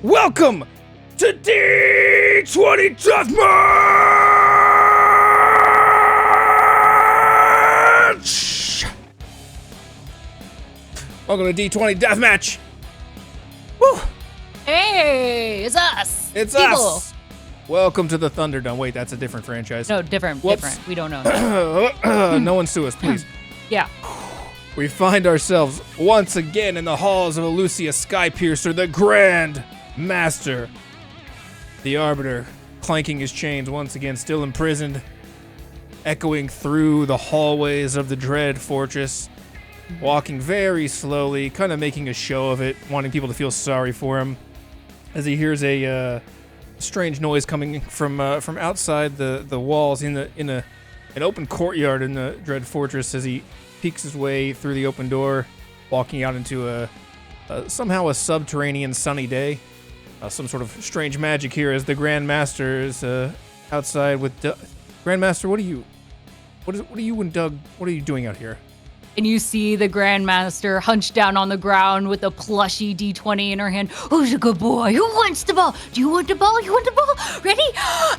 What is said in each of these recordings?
Welcome to D20 Deathmatch! Welcome to D20 Deathmatch! Woo! Hey, it's us. It's People. us! Welcome to the Thunderdome. Wait, that's a different franchise. No, different. Whoops. Different. We don't know. No one sue us, please. Yeah. We find ourselves once again in the halls of Elusia Skypiercer, the Grand Master. The Arbiter, clanking his chains once again, still imprisoned, echoing through the hallways of the Dread Fortress, walking very slowly, kind of making a show of it, wanting people to feel sorry for him, as he hears a strange noise coming from outside the walls in an open courtyard in the Dread Fortress. As he peeks his way through the open door, walking out into somehow a subterranean sunny day. Some sort of strange magic here as the Grand Master is outside with Grand Master. What are you and Doug? What are you doing out here? And you see the Grandmaster hunched down on the ground with a plushy D20 in her hand. Who's a good boy? Who wants the ball? Do you want the ball? You want the ball? Ready?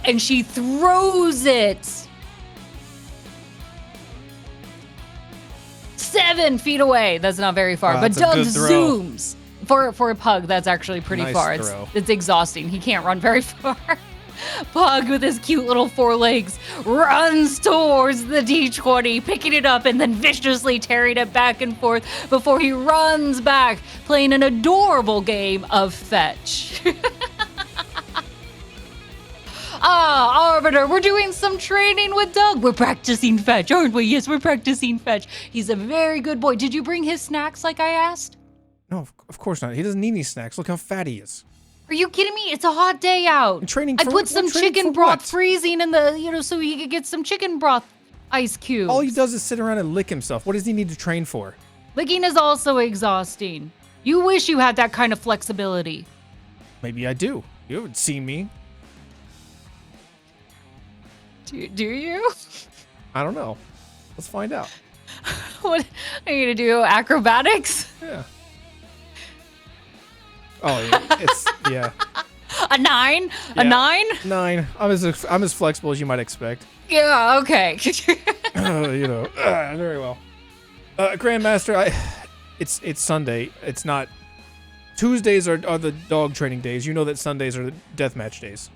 And she throws it 7 feet away. That's not very far, but Doug zooms. For a pug, that's actually pretty Nice far. throw. It's exhausting. He can't run very far. Pug with his cute little 4 legs runs towards the D20, picking it up and then viciously tearing it back and forth before he runs back, playing an adorable game of fetch. Arbiter, we're doing some training with Doug. We're practicing fetch, aren't we? Yes, we're practicing fetch. He's a very good boy. Did you bring his snacks like I asked? No, of course not. He doesn't need any snacks. Look how fat he is. Are you kidding me? It's a hot day out. Training I for- put some what training chicken for broth what? freezing in the, so he could get some chicken broth ice cubes. All he does is sit around and lick himself. What does he need to train for? Licking is also exhausting. You wish you had that kind of flexibility. Maybe I do. You haven't seen me. Do you? I don't know. Let's find out. What are you gonna do? Acrobatics? Yeah. Oh, yeah. It's yeah. A 9? Yeah. A 9? 9. I'm as flexible as you might expect. Yeah. Okay. Very well. Grandmaster, it's Sunday. It's not. Tuesdays are the dog training days. You know that Sundays are the deathmatch days.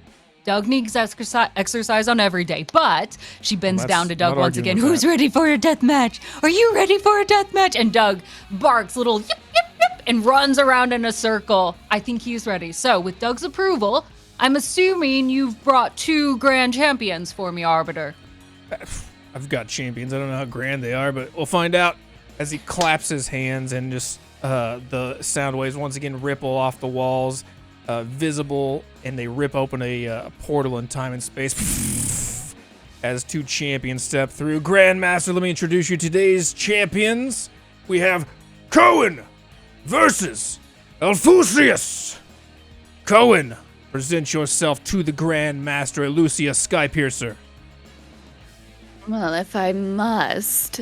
Doug needs exercise on every day, but she bends down to Doug not once arguing again. with Who's that. ready for a death match? Are you ready for a death match? And Doug barks little yip, yip, yip, and runs around in a circle. I think he's ready. So with Doug's approval, I'm assuming you've brought 2 grand champions for me, Arbiter. I've got champions. I don't know how grand they are, but we'll find out as he claps his hands and just the sound waves once again ripple off the walls. Visible, and they rip open a portal in time and space as 2 champions step through. Grandmaster, let me introduce you to today's champions. We have Cohen versus Elfusius. Cohen, present yourself to the Grandmaster Elusia Skypiercer. Well, if I must.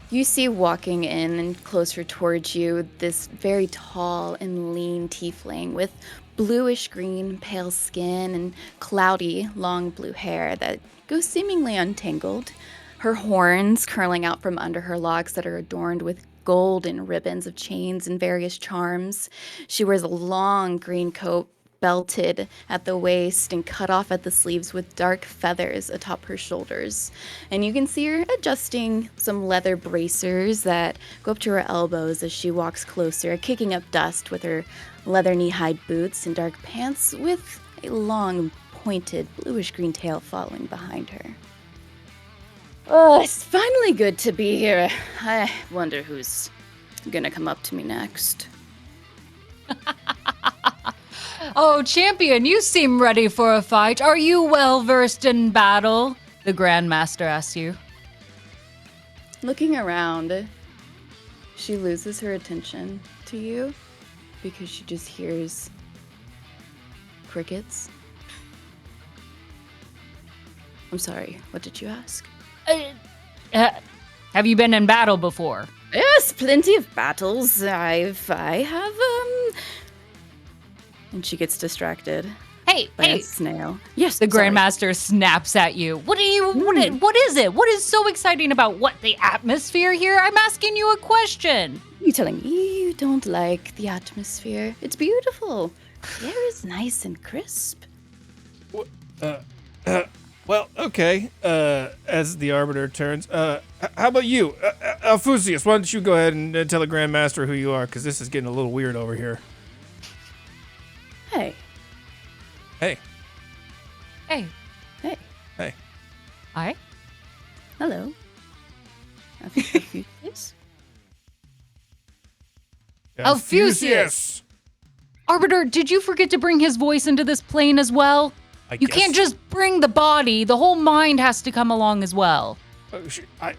You see walking in and closer towards you this very tall and lean tiefling with bluish green pale skin and cloudy long blue hair that goes seemingly untangled. Her horns curling out from under her locks that are adorned with golden ribbons of chains and various charms. She wears a long green coat belted at the waist and cut off at the sleeves with dark feathers atop her shoulders. And you can see her adjusting some leather bracers that go up to her elbows as she walks closer, kicking up dust with her leather knee-high boots and dark pants with a long, pointed, bluish-green tail following behind her. Oh, it's finally good to be here. I wonder who's gonna come up to me next. Oh, champion, you seem ready for a fight. Are you well versed in battle? The Grandmaster asks you. Looking around, she loses her attention to you because she just hears crickets. I'm sorry, what did you ask? Have you been in battle before? Yes, plenty of battles. I have And she gets distracted Hey, by hey! a snail. Yes, The sorry. Grandmaster snaps at you. What is it? What is so exciting about the atmosphere here? I'm asking you a question. You telling me you don't like the atmosphere? It's beautiful. The air is nice and crisp. Well, okay. As the Arbiter turns, how about you? Alfusius, why don't you go ahead and tell the Grandmaster who you are, because this is getting a little weird over here. Hey. Hey. Hey. Hey. Hey. Hi. Hello. Alfusius? Alfusius! Arbiter, did you forget to bring his voice into this plane as well? You can't just bring the body. The whole mind has to come along as well.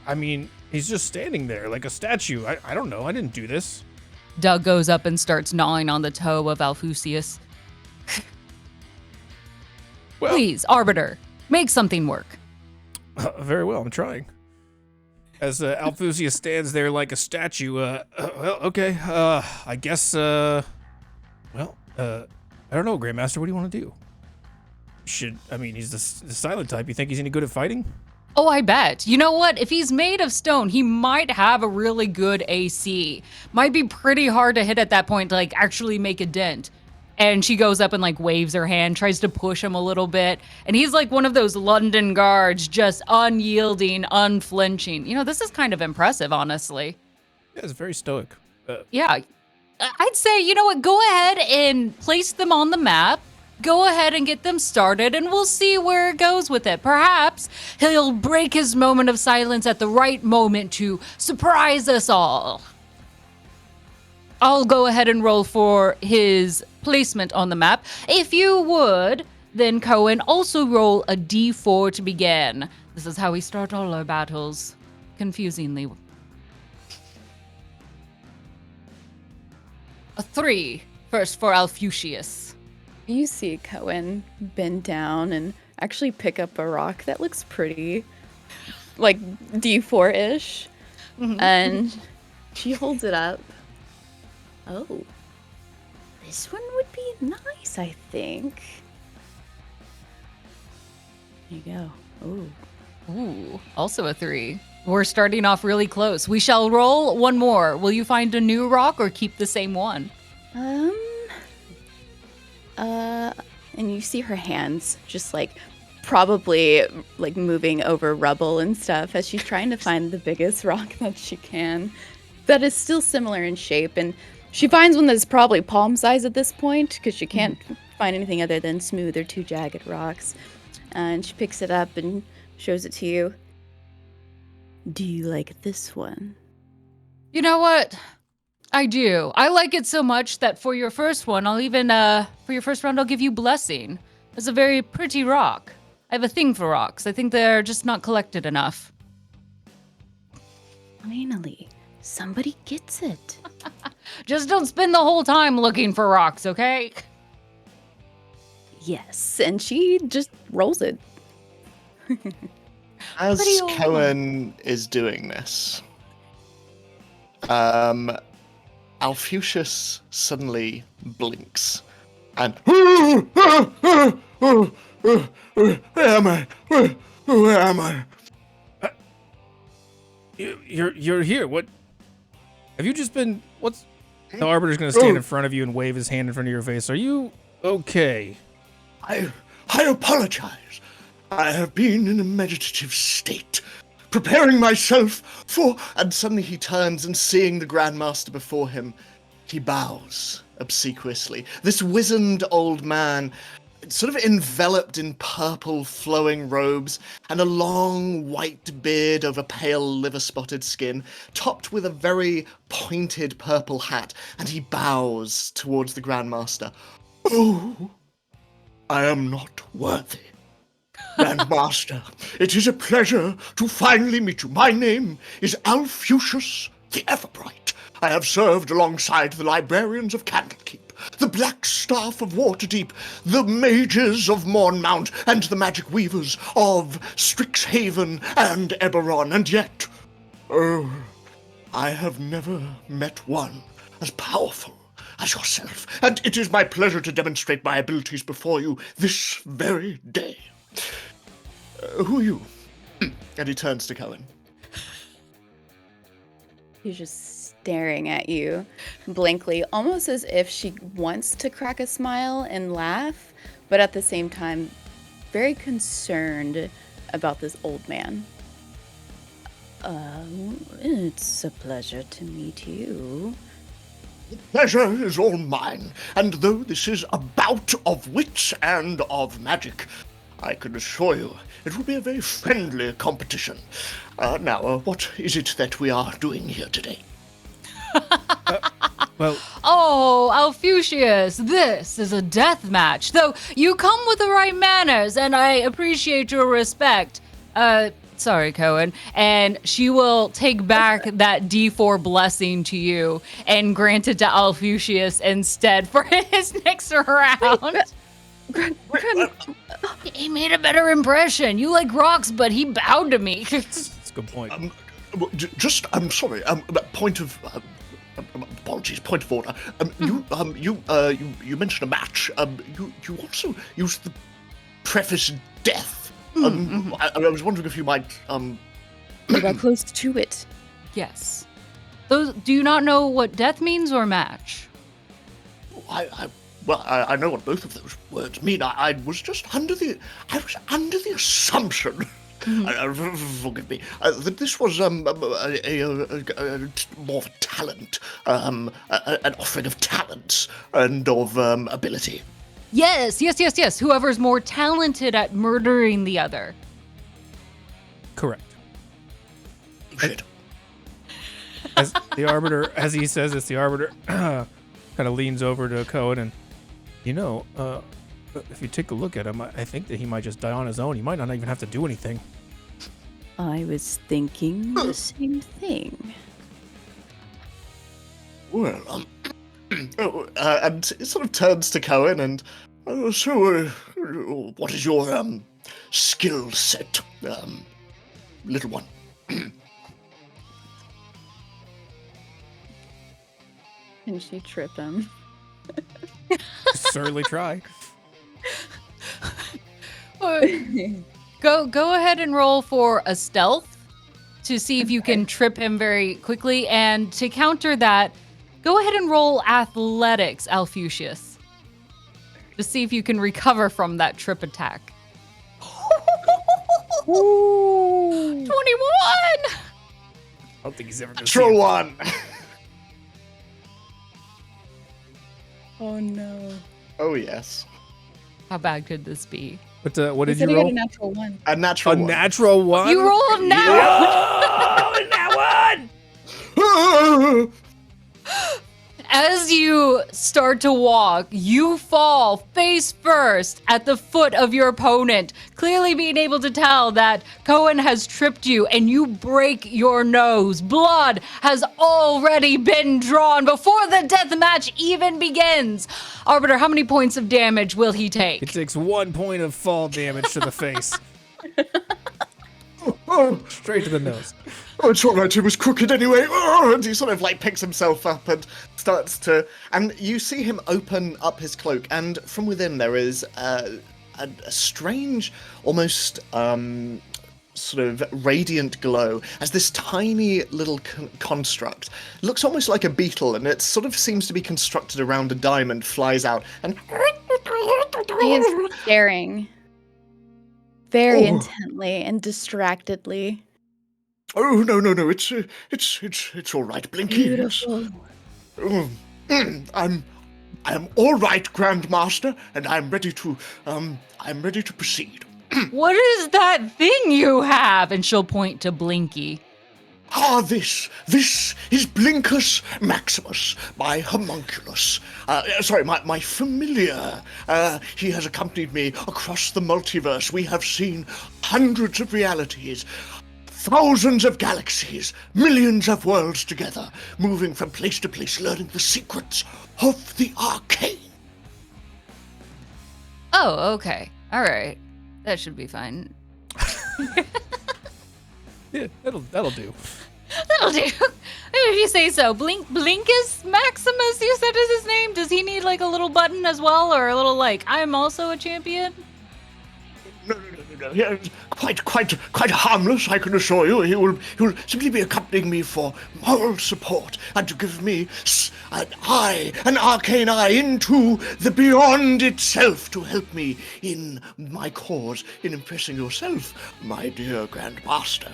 I mean, he's just standing there like a statue. I don't know. I didn't do this. Doug goes up and starts gnawing on the toe of Alfusius. Well, Please, Arbiter, make something work. Very well. I'm trying. As Alfusius stands there like a statue, well, okay. I guess, I don't know, Grandmaster. What do you want to do? He's the silent type. You think he's any good at fighting? Oh, I bet. You know what? If he's made of stone, he might have a really good AC. Might be pretty hard to hit at that point to, like, actually make a dent. And she goes up and, like, waves her hand, tries to push him a little bit. And he's like one of those London guards, just unyielding, unflinching. You know, this is kind of impressive, honestly. Yeah, it's very stoic. Yeah. I'd say, you know what? Go ahead and place them on the map. Go ahead and get them started, and we'll see where it goes with it. Perhaps he'll break his moment of silence at the right moment to surprise us all. I'll go ahead and roll for his placement on the map. If you would, then Cohen, also roll a d4 to begin. This is how we start all our battles, confusingly. A 3, first for Alfusius. You see Cohen bend down and actually pick up a rock that looks pretty, like D4-ish, and she holds it up. Oh, this one would be nice, I think. There you go. Oh. Ooh, also a 3. We're starting off really close. We shall roll one more. Will you find a new rock or keep the same one? And you see her hands just like probably like moving over rubble and stuff as she's trying to find the biggest rock that she can that is still similar in shape. And she finds one that's probably palm size at this point because she can't find anything other than smooth or too jagged rocks. And she picks it up and shows it to you. Do you like this one? You know what? I do. I like it so much that for your first one, I'll even, for your first round, I'll give you Blessing. It's a very pretty rock. I have a thing for rocks. I think they're just not collected enough. Finally, somebody gets it. Just don't spend the whole time looking for rocks, okay? Yes, and she just rolls it. As Pretty old Cohen is doing this, Alfusius suddenly blinks and where am I? Where am I? You're here. What? Have you just been? What's? The Arbiter's gonna stand in front of you and wave his hand in front of your face. Are you okay? I apologize. I have been in a meditative state, preparing myself for... And suddenly he turns and seeing the Grandmaster before him, he bows obsequiously. This wizened old man, sort of enveloped in purple flowing robes and a long white beard over pale liver-spotted skin, topped with a very pointed purple hat, and he bows towards the Grandmaster. Oh, I am not worthy. Grandmaster, it is a pleasure to finally meet you. My name is Alfusius the Everbright. I have served alongside the librarians of Candlekeep, the Black Staff of Waterdeep, the mages of Mornmount, and the magic weavers of Strixhaven and Eberron, and yet, I have never met one as powerful as yourself, and it is my pleasure to demonstrate my abilities before you this very day. Who are you? And he turns to Cohen. She's just staring at you blankly, almost as if she wants to crack a smile and laugh, but at the same time, very concerned about this old man. It's a pleasure to meet you. The pleasure is all mine, and though this is a bout of wit and of magic, I can assure you it will be a very friendly competition. Now, what is it that we are doing here today? Oh, Alfucius, this is a death match. Though you come with the right manners, and I appreciate your respect. Sorry, Cohen. And she will take back that D4 blessing to you and grant it to Alfucius instead for his next round. He made a better impression. You like rocks, but he bowed to me. That's a good point. I'm sorry. Point of apologies. Point of order. You mentioned a match. You also used the preface death. I was wondering if you might. You got close to it. Yes. Those. Do you not know what death means or match? I know what both of those words mean. I was just under the assumption, forgive me, that this was more of a talent, an offering of talents and of ability. Yes. Whoever's more talented at murdering the other. Correct. Shit. As the Arbiter, as he says this, the Arbiter kind of leans over to Cohen and, if you take a look at him, I think that he might just die on his own. He might not even have to do anything. I was thinking the same thing. Well, and it sort of turns to Cohen and, what is your skill set, little one? Can she trip him? Certainly try. Go ahead and roll for a stealth to see if you can trip him very quickly. And to counter that, go ahead and roll athletics, Alfucius. To see if you can recover from that trip attack. 21! I don't think he's ever going to Natural one! Oh no. Oh, yes. How bad could this be? But what did He you said he got roll? a natural one. A natural one. Natural one? You rolled now! Oh, that one! As you start to walk, you fall face first at the foot of your opponent, clearly being able to tell that Cohen has tripped you, and you break your nose. Blood has already been drawn before the death match even begins. Arbiter, how many points of damage will he take? He takes 1 point of fall damage to the face. Straight to the nose. Oh, it's all right, it was crooked anyway. Oh, and he sort of picks himself up and starts to... And you see him open up his cloak, and from within there is a strange, almost sort of radiant glow as this tiny little construct. Looks almost like a beetle, and it sort of seems to be constructed around a diamond, flies out, and... He is staring very intently and distractedly. Oh, no, it's all right, Blinky. Beautiful. I am all right, Grandmaster, and I'm ready to proceed. What is that thing you have? And she'll point to Blinky. This is Blinkus Maximus, my homunculus. My familiar. He has accompanied me across the multiverse. We have seen hundreds of realities, thousands of galaxies, millions of worlds together, moving from place to place, learning the secrets of the arcane. Oh, okay. All right. That should be fine. Yeah, that'll do. That'll do. If you say so. Blinkus Maximus, you said is his name. Does he need like a little button as well, or a little like I'm also a champion? No. He is quite harmless, I can assure you. He will simply be accompanying me for moral support and to give me an arcane eye into the beyond itself to help me in my cause in impressing yourself, my dear Grand Master.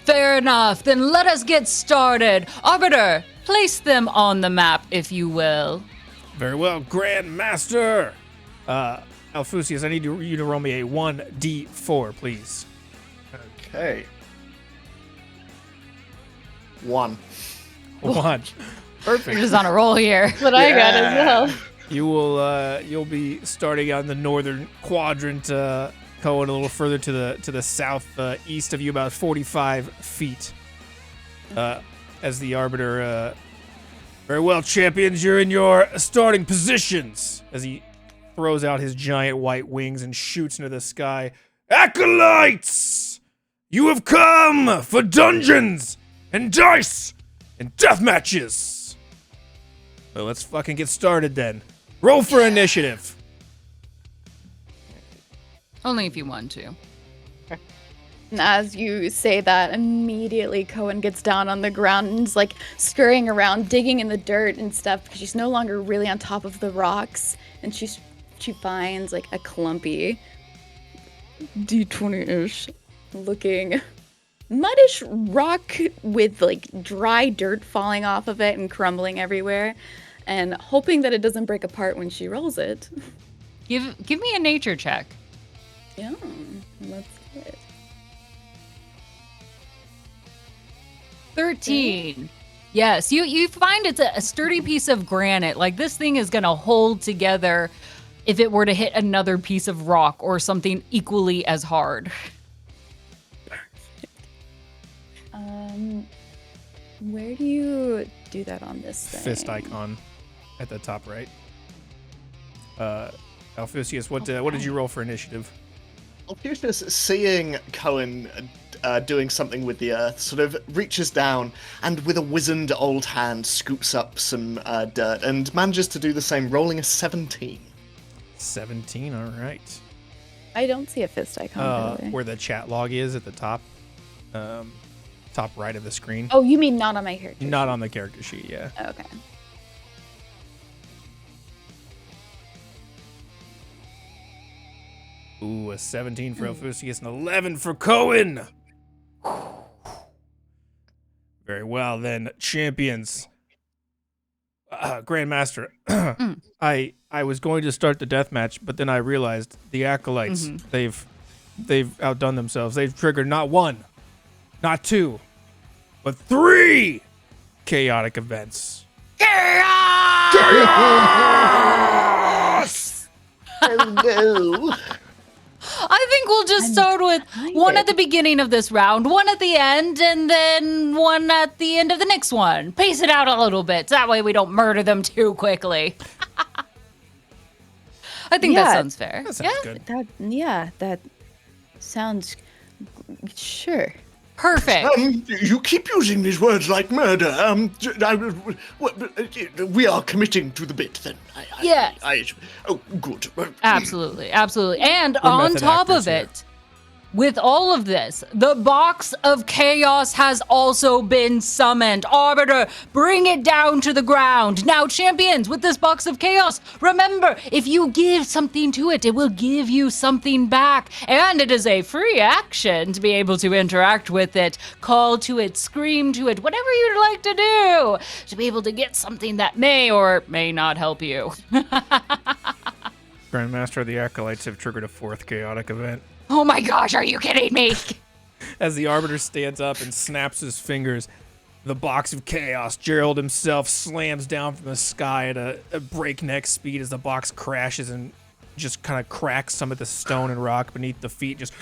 Fair enough. Then let us get started. Arbiter, place them on the map, if you will. Very well, Grand Master. Alfusius, I need you to roll me a 1d4, please. Okay. 1. 1. Perfect. You're just on a roll here. That's what I got as well. You'll be starting on the northern quadrant, going a little further to the south east of you, about 45 feet. As the Arbiter, very well, champions, you're in your starting positions. As he throws out his giant white wings and shoots into the sky. Acolytes! You have come for dungeons and dice and death matches. Well, let's fucking get started then. Roll for initiative. Only if you want to. And as you say that, immediately Cohen gets down on the ground and is like scurrying around, digging in the dirt and stuff because she's no longer really on top of the rocks. And she finds like a clumpy D20-ish looking muddish rock with like dry dirt falling off of it and crumbling everywhere, and hoping that it doesn't break apart when she rolls it. Give me a nature check. Yeah, let's get it. 13. Yes, you find it's a sturdy piece of granite. Like this thing is gonna hold together if it were to hit another piece of rock or something equally as hard. Where do you do that on this thing? Fist icon at the top right. Alfusius, what did you roll for initiative? Alfusius, seeing Cohen doing something with the earth, sort of reaches down and with a wizened old hand scoops up some dirt and manages to do the same, rolling a 17. 17, all right. I don't see a fist icon, by the way. Where the chat log is at the top right of the screen. Oh, you mean not on my character? Not on the character sheet, yeah. Okay. Ooh, a 17 for Alfusius and 11 for Cohen. Very well then, champions. Grandmaster, I was going to start the death match, but then I realized the acolytes, they've outdone themselves. They've triggered not 1, not 2, but 3 chaotic events. Chaos! Hello. I think we'll just start with one at the beginning of this round, one at the end, and then one at the end of the next one. Pace it out a little bit. That way we don't murder them too quickly. I think that sounds fair. That sounds good. That sounds sure. Perfect. You keep using these words like murder. We are committing to the bit then. Yes. Oh, good. Absolutely. And We're on method top actors of it, with all of this, the box of chaos has also been summoned. Arbiter, bring it down to the ground. Now, champions, with this box of chaos, remember, if you give something to it, it will give you something back. And it is a free action to be able to interact with it, call to it, scream to it, whatever you'd like to do, to be able to get something that may or may not help you. Grandmaster, the acolytes have triggered a 4th chaotic event. Oh my gosh, are you kidding me? As the Arbiter stands up and snaps his fingers, the box of chaos, Gerald himself slams down from the sky at a breakneck speed as the box crashes and just kind of cracks some of the stone and rock beneath the feet, just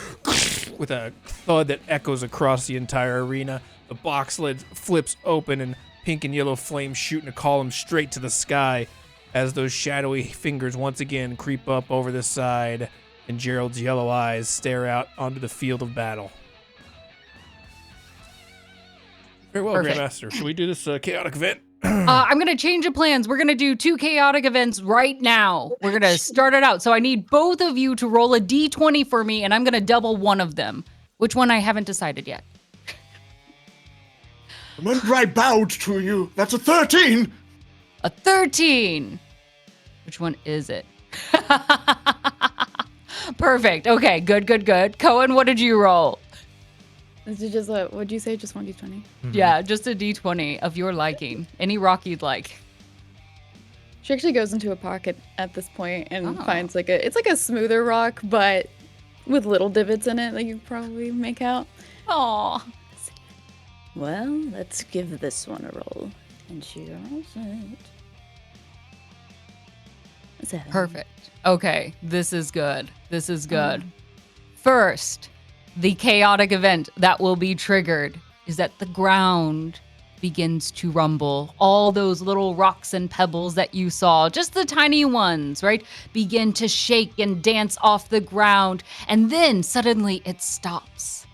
with a thud that echoes across the entire arena. The box lid flips open and pink and yellow flames shoot in a column straight to the sky as those shadowy fingers once again creep up over the side and Gerald's yellow eyes stare out onto the field of battle. Very well, Perfect. Grandmaster. Should we do this chaotic event? I'm going to change the plans. We're going to do 2 chaotic events right now. We're going to start it out. So I need both of you to roll a D20 for me, and I'm going to double one of them. Which one I haven't decided yet. Remember, I bowed to you. That's a 13. A 13. Which one is it? Perfect. Okay, good. Cohen, what did you roll? This is just what'd you say? Just 1d20? Yeah, just a D20 of your liking. Any rock you'd like. She actually goes into a pocket at this point and Oh. finds it's like a smoother rock, but with little divots in it that you probably make out. Aw. Well, let's give this one a roll. And she rolls it. 7. Perfect. Okay, this is good. First, the chaotic event that will be triggered is that the ground begins to rumble. All those little rocks and pebbles that you saw, just the tiny ones, right, begin to shake and dance off the ground. And then suddenly it stops.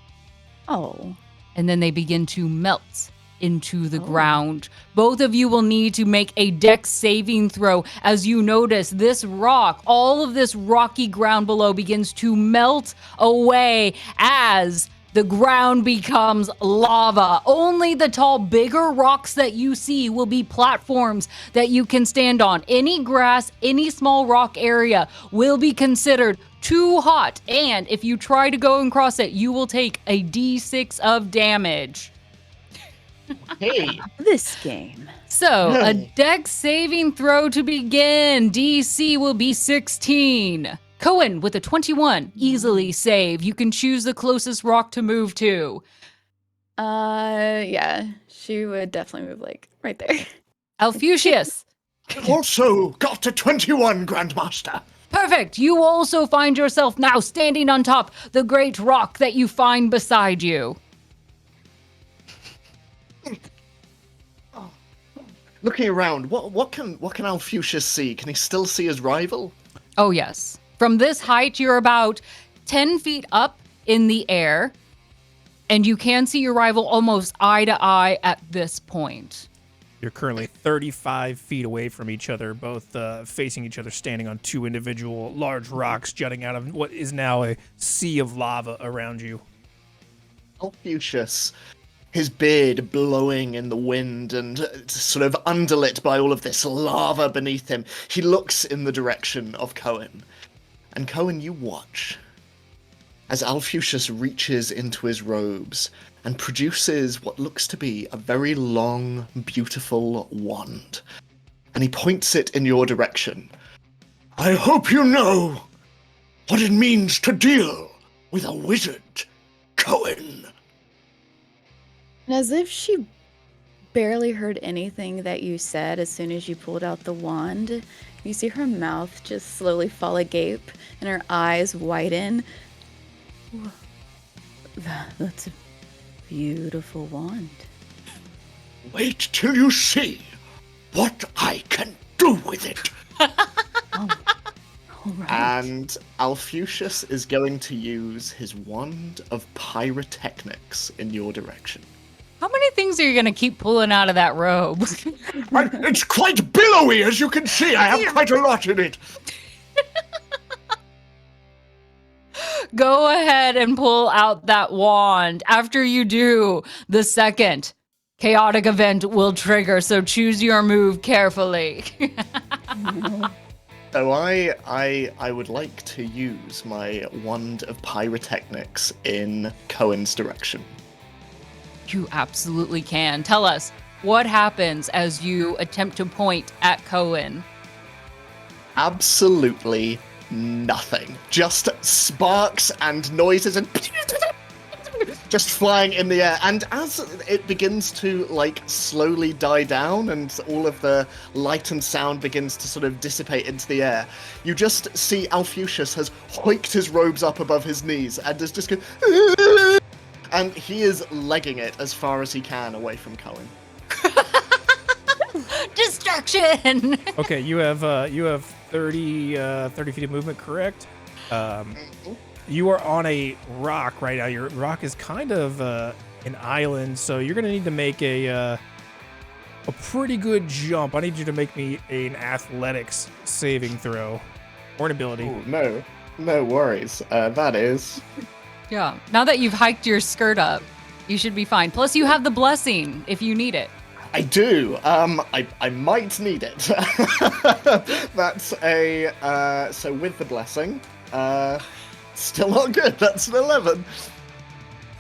Oh. And then they begin to melt into the ground. Both of you will need to make a dex saving throw as you notice this rock, all of this rocky ground below begins to melt away as the ground becomes lava. Only the tall, bigger rocks that you see will be platforms that you can stand on. Any grass, any small rock area will be considered too hot. And if you try to go and cross it, you will take a d6 of damage. Hey. This game. So, a Hey. dex saving throw to begin. DC will be 16. Cohen with a 21. Easily save. You can choose the closest rock to move to. Yeah. She would definitely move right there. Alfucius. Also got to 21, Grandmaster. Perfect. You also find yourself now standing on top the great rock that you find beside you. Looking around, what can Alfucius see? Can he still see his rival? Oh, yes. From this height, you're about 10 feet up in the air, and you can see your rival almost eye to eye at this point. You're currently 35 feet away from each other, both facing each other, standing on 2 individual large rocks jutting out of what is now a sea of lava around you. Alfucius, his beard blowing in the wind and sort of underlit by all of this lava beneath him, he looks in the direction of Cohen. And Cohen, you watch as Alfucius reaches into his robes and produces what looks to be a very long, beautiful wand. And he points it in your direction. I hope you know what it means to deal with a wizard, Cohen. And as if she barely heard anything that you said as soon as you pulled out the wand, you see her mouth just slowly fall agape and her eyes widen. That's a beautiful wand. Wait till you see what I can do with it. All right. And Alfucius is going to use his wand of pyrotechnics in your direction. How many things are you going to keep pulling out of that robe? It's quite billowy, as you can see. I have quite a lot in it. Go ahead and pull out that wand. After you do, the second chaotic event will trigger, so choose your move carefully. So I would like to use my wand of pyrotechnics in Cohen's direction. You absolutely can. Tell us, what happens as you attempt to point at Cohen? Absolutely nothing. Just sparks and noises and just flying in the air. And as it begins to slowly die down and all of the light and sound begins to sort of dissipate into the air, you just see Alfucius has hoiked his robes up above his knees and is just going, and he is legging it as far as he can away from Cohen. Distraction! Okay, you have 30 feet of movement, correct? You are on a rock right now. Your rock is kind of an island, so you're gonna need to make a pretty good jump. I need you to make me an athletics saving throw or an ability. Ooh, no worries. That is. Yeah. Now that you've hiked your skirt up, you should be fine. Plus, you have the blessing if you need it. I do. I might need it. That's a so with the blessing. Still not good. That's an 11.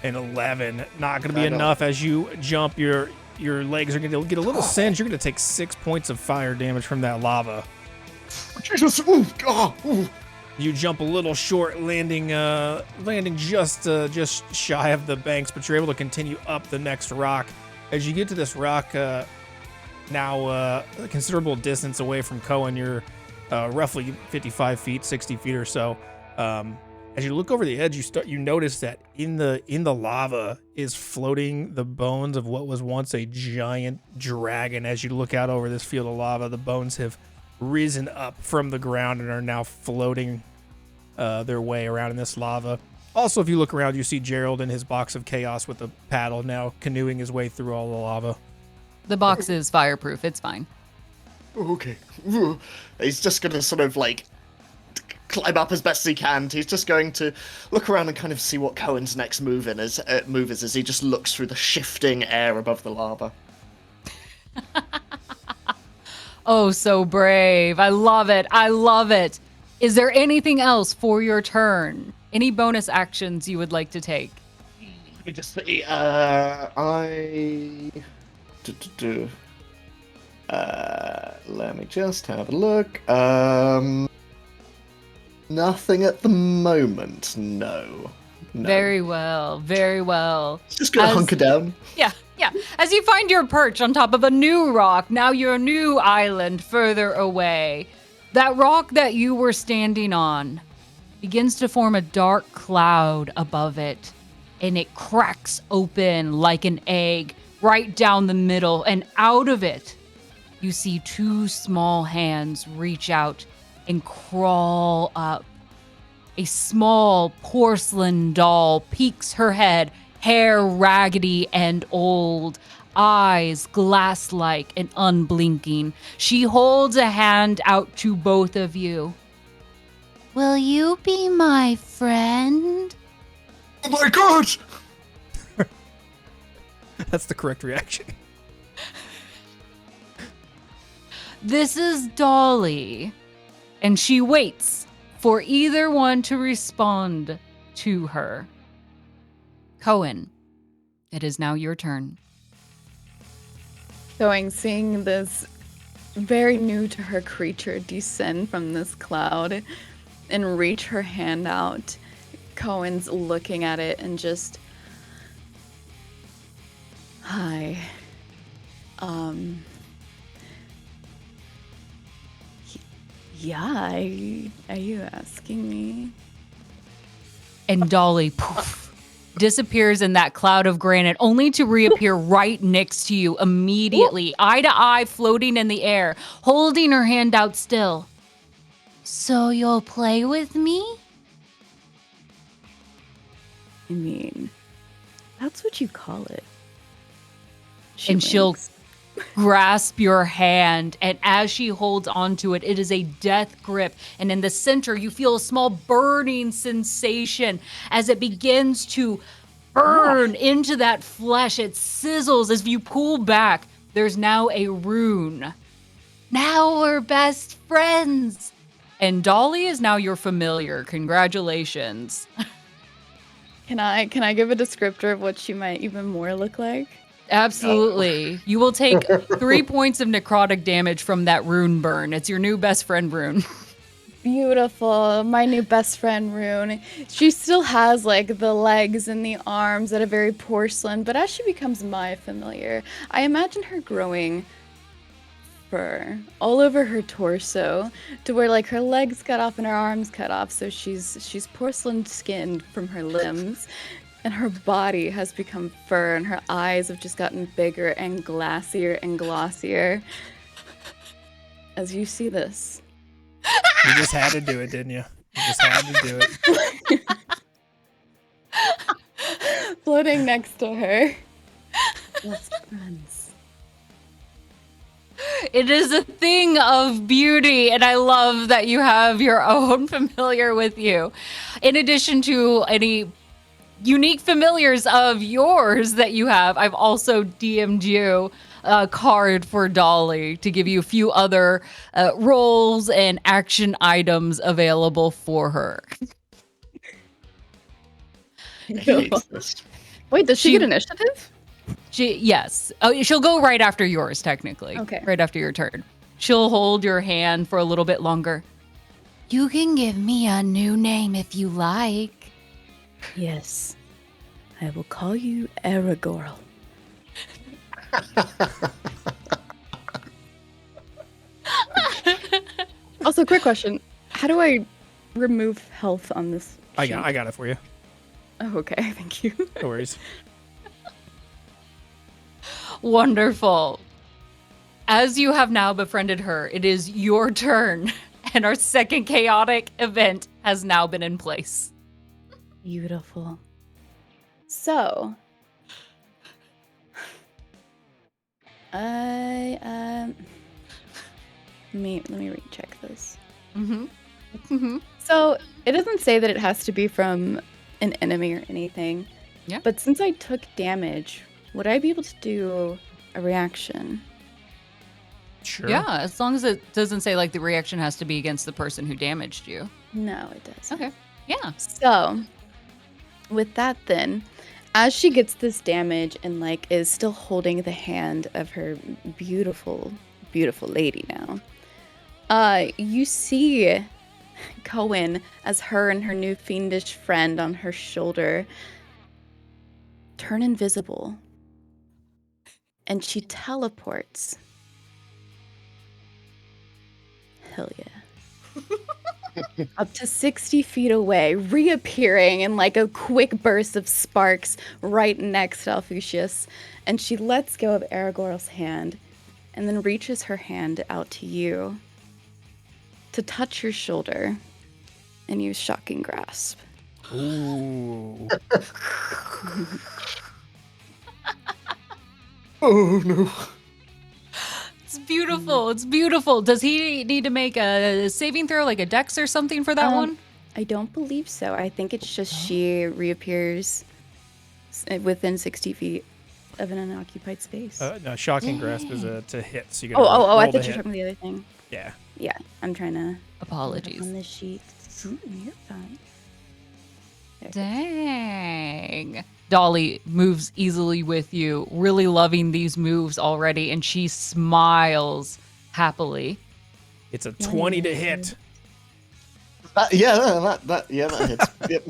An 11, not gonna be enough. As you jump, your legs are gonna get a little singed. You're gonna take 6 points of fire damage from that lava. Jesus! Ooh, ooh. You jump a little short, landing just shy of the banks, but you're able to continue up the next rock. As you get to this rock, now a considerable distance away from Cohen, you're roughly 55 feet, 60 feet or so. As you look over the edge, you notice that in the lava is floating the bones of what was once a giant dragon. As you look out over this field of lava, the bones have risen up from the ground and are now floating their way around in this lava. Also, if you look around, you see Gerald in his box of chaos with a paddle now canoeing his way through all the lava. The box is fireproof. It's fine. Okay. He's just gonna sort of like climb up as best he can. He's just going to look around and kind of see what Cohen's next move is as he just looks through the shifting air above the lava. Oh, so brave. I love it. I love it. Is there anything else for your turn? Any bonus actions you would like to take? Let me just see. Let me just have a look. Nothing at the moment, no. Very well, very well. Just gonna hunker down. Yeah. As you find your perch on top of a new rock, now your new island further away, that rock that you were standing on begins to form a dark cloud above it, and it cracks open like an egg right down the middle, and out of it, you see two small hands reach out and crawl up. A small porcelain doll peeks her head, hair raggedy and old, eyes glass-like and unblinking. She holds a hand out to both of you. Will you be my friend? Oh my god! That's the correct reaction. This is Dolly, and she waits for either one to respond to her. Cohen, it is now your turn. Seeing this very new to her creature descend from this cloud and reach her hand out, Cohen's looking at it and just, hi. Yeah, are you asking me? And Dolly, poof, disappears in that cloud of granite, only to reappear right next to you immediately, eye to eye, floating in the air, holding her hand out still. So you'll play with me? I mean, that's what you call it. She'll grasp your hand, and as she holds onto it, it is a death grip, and in the center you feel a small burning sensation as it begins to burn into that flesh. It sizzles as you pull back. There's now a rune. Now we're best friends. And Dolly is now your familiar. Congratulations. Can I give a descriptor of what she might even more look like? Absolutely. You will take 3 points of necrotic damage from that rune burn. It's your new best friend rune. Beautiful. My new best friend rune. She still has like the legs and the arms that are very porcelain, but as she becomes my familiar, I imagine her growing fur all over her torso to where like her legs cut off and her arms cut off, so she's porcelain skinned from her limbs. And her body has become fur, and her eyes have just gotten bigger and glassier and glossier. As you see this. You just had to do it, didn't you? You just had to do it. floating next to her. Best friends. It is a thing of beauty, and I love that you have your own familiar with you. In addition to any unique familiars of yours that you have, I've also DM'd you a card for Dolly to give you a few other roles and action items available for her. Wait, does she get initiative? Yes. Oh, she'll go right after yours, technically. Okay. Right after your turn. She'll hold your hand for a little bit longer. You can give me a new name if you like. Yes. I will call you Aragorl. Also, quick question. How do I remove health on this sheet? I got it for you. Oh, okay. Thank you. No worries. Wonderful. As you have now befriended her, it is your turn, and our second chaotic event has now been in place. Beautiful. So, let me recheck this. So it doesn't say that it has to be from an enemy or anything. Yeah. But since I took damage, would I be able to do a reaction? Sure. Yeah, as long as it doesn't say like the reaction has to be against the person who damaged you. No, it doesn't. Okay. Yeah. So, with that then, as she gets this damage and like is still holding the hand of her beautiful, beautiful lady now, you see Cohen as her and her new fiendish friend on her shoulder turn invisible. And she teleports. Hell yeah. Up to 60 feet away, reappearing in like a quick burst of sparks right next to Alfucius. And she lets go of Aragorn's hand and then reaches her hand out to you to touch your shoulder and use Shocking Grasp. Ooh. Oh no. It's beautiful. It's beautiful. Does he need to make a saving throw, like a dex or something for that one? I don't believe so. I think it's just she reappears within 60 feet of an unoccupied space. No, Shocking Grasp is to hit. So you I roll thought the you were hit. talking about the other thing. Yeah. Yeah, I'm trying to... Apologies. On this sheet. You're fine. Dang. Dolly moves easily with you, really loving these moves already, and she smiles happily. It's a 20 to hit. That hits. Yep.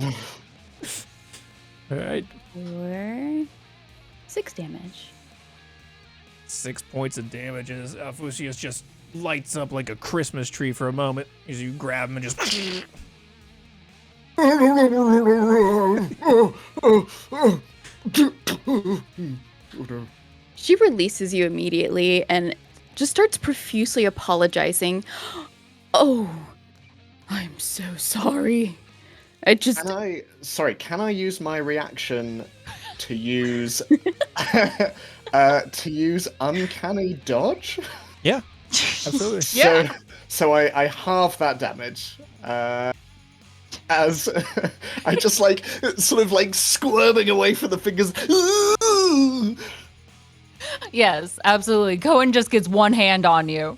All right. For 6 damage. 6 points of damage as Alfucius just lights up like a Christmas tree for a moment as you grab him and just... She releases you immediately and just starts profusely apologizing. Oh, I'm so sorry. Can I use my reaction to use to use uncanny dodge? Yeah, absolutely. So I halve that damage. As I just like sort of like squirming away from the fingers. Yes, absolutely. Cohen just gets one hand on you.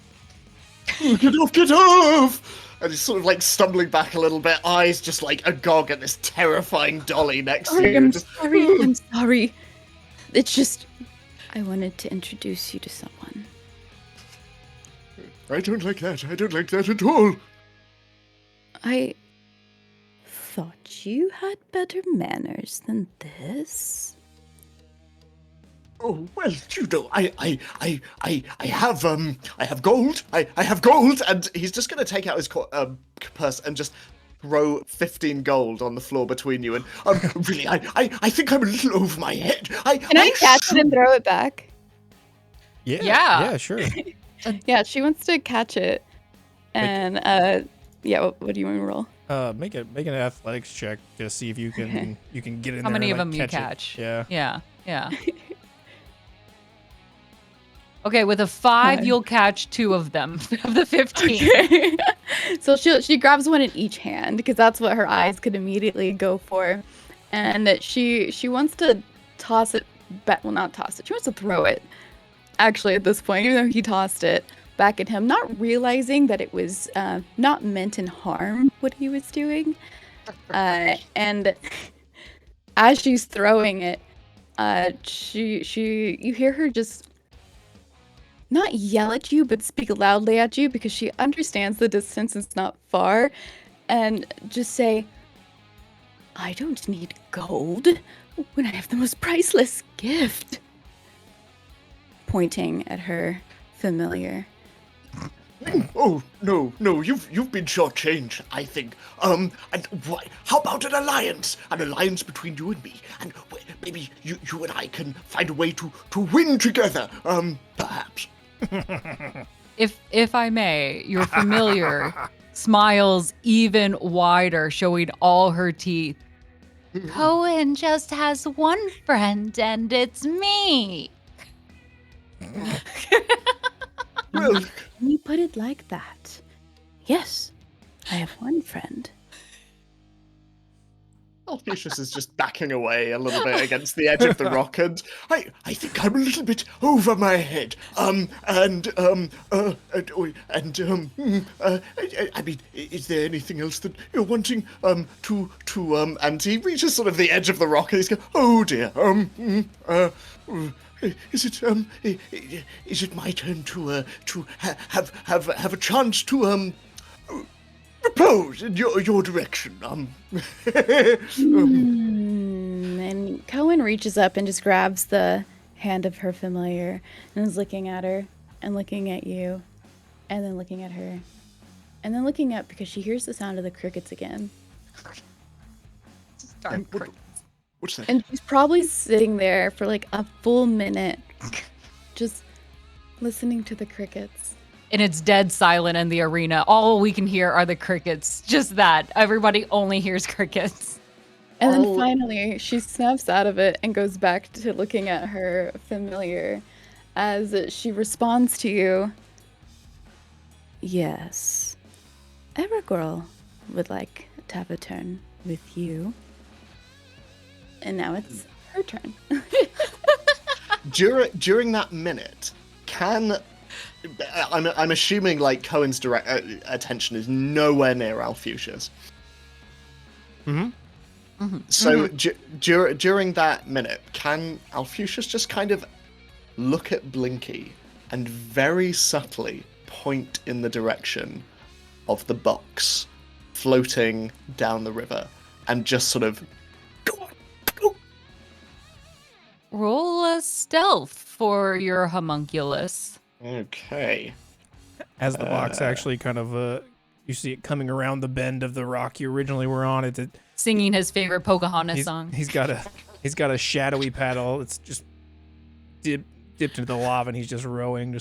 Get off, get off! And he's sort of like stumbling back a little bit, eyes just like agog at this terrifying dolly next to you. I'm sorry. It's just, I wanted to introduce you to someone. I don't like that. I don't like that at all. I thought you had better manners than this. Oh well, you know, I have gold. I have gold, and he's just gonna take out his purse and just throw 15 gold on the floor between you. And really, I think I'm a little over my head. Can I catch it and throw it back? Yeah, sure. Yeah, she wants to catch it. And what do you want to roll? Make an athletics check to see if you can get in there. How many and, of like, them you it. catch? Yeah. Yeah. Okay, with a 5, Five. you'll catch 2 of them of the 15. Okay. So she grabs one in each hand because that's what her eyes could immediately go for, and she wants to toss it back. Well, not toss it. She wants to throw it. Actually, at this point, even though he tossed it back at him, not realizing that it was not meant in harm what he was doing, and as she's throwing it, you hear her just not yell at you, but speak loudly at you because she understands the distance is not far, and just say, I don't need gold when I have the most priceless gift. Pointing at her familiar. Oh, no, you've been shortchanged, I think. And why? How about an alliance? An alliance between you and me, and maybe you and I can find a way to win together. Perhaps. If I may, your familiar smiles even wider, showing all her teeth. Cohen just has one friend, and it's me. Well, When you put it like that, yes, I have one friend. Alpheus is just backing away a little bit against the edge of the rock, and I think I'm a little bit over my head. I mean, is there anything else that you're wanting to and he reaches sort of the edge of the rock and he's going, oh dear, is it my turn to have a chance to propose in your direction? And Cohen reaches up and just grabs the hand of her familiar and is looking at her and looking at you and then looking at her and then looking up because she hears the sound of the crickets again. Darn crickets. What's that? And she's probably sitting there for like a full minute just listening to the crickets. And it's dead silent in the arena. All we can hear are the crickets. Just that. Everybody only hears crickets. And then finally, she snaps out of it and goes back to looking at her familiar as she responds to you. Yes, every girl would like to have a turn with you. And now it's her turn. During that minute, I'm assuming like Cohen's direct attention is nowhere near Alfucius. So during that minute, can Alfucius just kind of look at Blinky and very subtly point in the direction of the box floating down the river and just sort of go. Roll a stealth for your homunculus. Okay. As the box actually kind of, you see it coming around the bend of the rock you originally were on. Singing his favorite Pocahontas song. He's got a shadowy paddle. It's just dipped into the lava, and he's just rowing.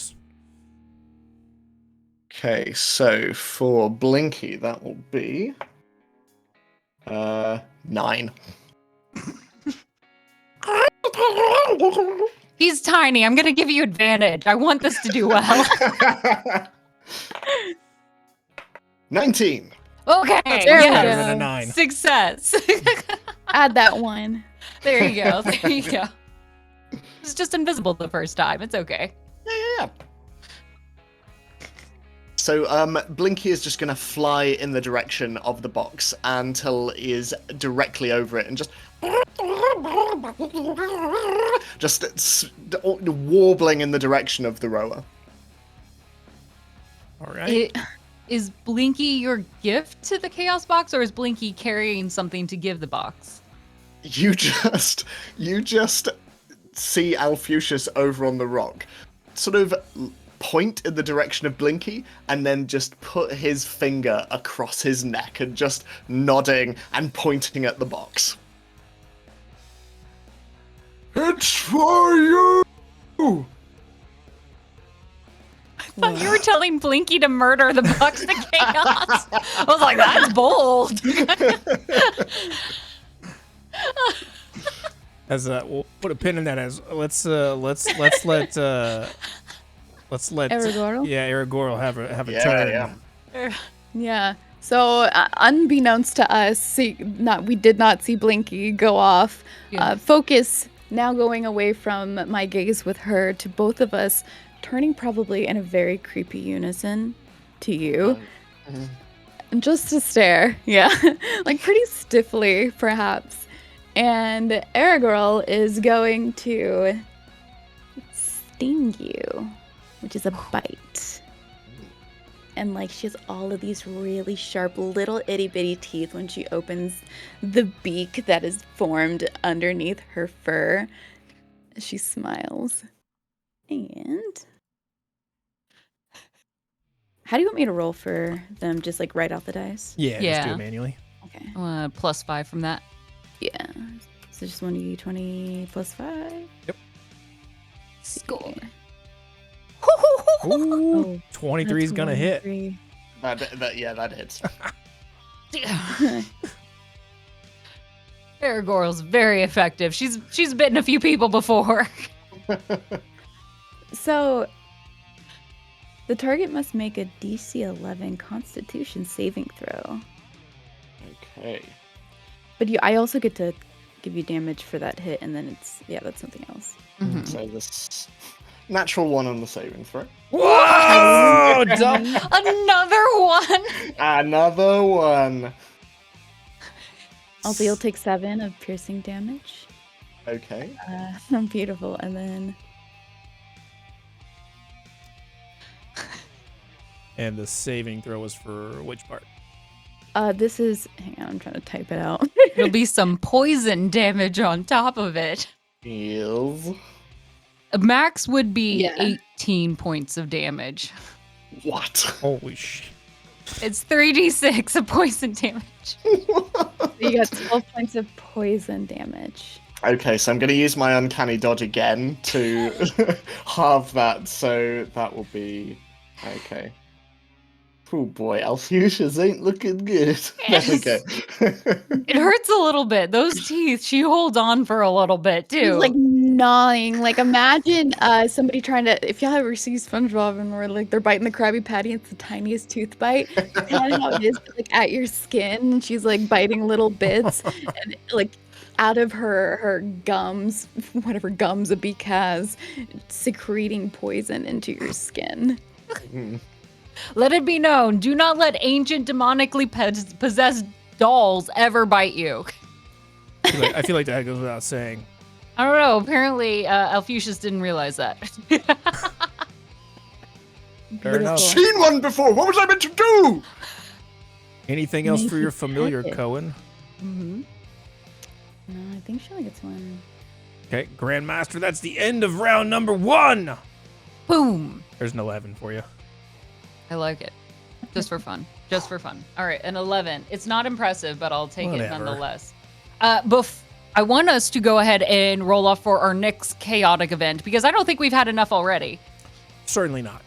Okay, so for Blinky, that will be 9. He's tiny. I'm going to give you advantage. I want this to do well. 19. Okay. There we yes. Better than a 9. Success. Add that one. There you go. There you go. It's just invisible the first time. It's okay. Yeah. So Blinky is just going to fly in the direction of the box until he is directly over it and just warbling in the direction of the rower. All right. Is Blinky your gift to the Chaos Box, or is Blinky carrying something to give the box? You just see Alfucius over on the rock, sort of point in the direction of Blinky, and then just put his finger across his neck and just nodding and pointing at the box. It's for you! thought you were telling Blinky to murder the Bucks to Chaos. I was like, that's bold. As we'll put a pin in that. As let's let Aragorn? Yeah, Aragorn have a turn. Yeah. Yeah. So, unbeknownst to us, we did not see Blinky go off. Yeah. Focus now going away from my gaze with her to both of us, turning probably in a very creepy unison to you. Just to stare, yeah. Like pretty stiffly, perhaps. And Aragorn is going to sting you, which is a bite. And like she has all of these really sharp little itty bitty teeth when she opens the beak that is formed underneath her fur. She smiles. And how do you want me to roll for them? Just like right off the dice? Yeah, just do Yeah. it manually. Okay. +5 from that. Yeah. So just 1d20 plus 5. Yep. Score. Ooh, 23 is gonna hit. That hits. Aragorn's very effective. She's bitten a few people before. So the target must make a DC 11 Constitution saving throw. Okay. But I also get to give you damage for that hit, and then that's something else. Mhm. So this natural 1 on the saving throw. Whoa! Dumb. Another one. Another one. Also, you'll take 7 of piercing damage. Okay. Beautiful. And then And the saving throw was for which part? this is. Hang on, I'm trying to type it out. There'll be some poison damage on top of it. Is Max would be Yeah. 18 points of damage. what? Holy shit. It's 3d6 of poison damage. You got 12 points of poison damage. Okay, so I'm going to use my uncanny dodge again to halve that. So that will be okay. Oh boy, Alfusias ain't looking good. There we go. It hurts a little bit. Those teeth, she holds on for a little bit too. She's like gnawing. Like imagine somebody trying to. If y'all ever see SpongeBob and where like they're biting the Krabby Patty, it's the tiniest tooth bite. That's kind of how it is, but, like at your skin. And she's like biting little bits, and like out of her gums, whatever gums a beak has, secreting poison into your skin. Let it be known, do not let ancient demonically possessed dolls ever bite you. I feel like that goes without saying. I don't know. Apparently, Alfusius didn't realize that. Fair enough. Seen one before. What was I meant to do? Anything else for your familiar, Cohen? Mm-hmm. No, I think she only gets one. Okay, Grandmaster, that's the end of round number 1. Boom. There's an 11 for you. I like it. Just for fun. Just for fun. All right, an 11. It's not impressive, but I'll take it Whatever. nonetheless. I want us to go ahead and roll off for our next chaotic event because I don't think we've had enough already. Certainly not.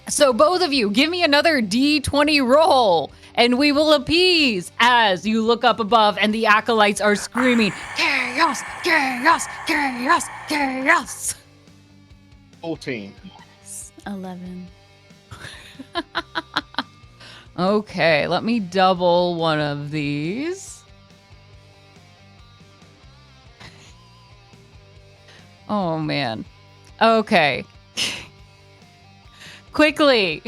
So both of you, give me another D20 roll, and we will appease as you look up above and the acolytes are screaming, chaos, chaos, chaos, chaos. 14. 11. Okay, let me double one of these. Oh, man. Okay. Quickly.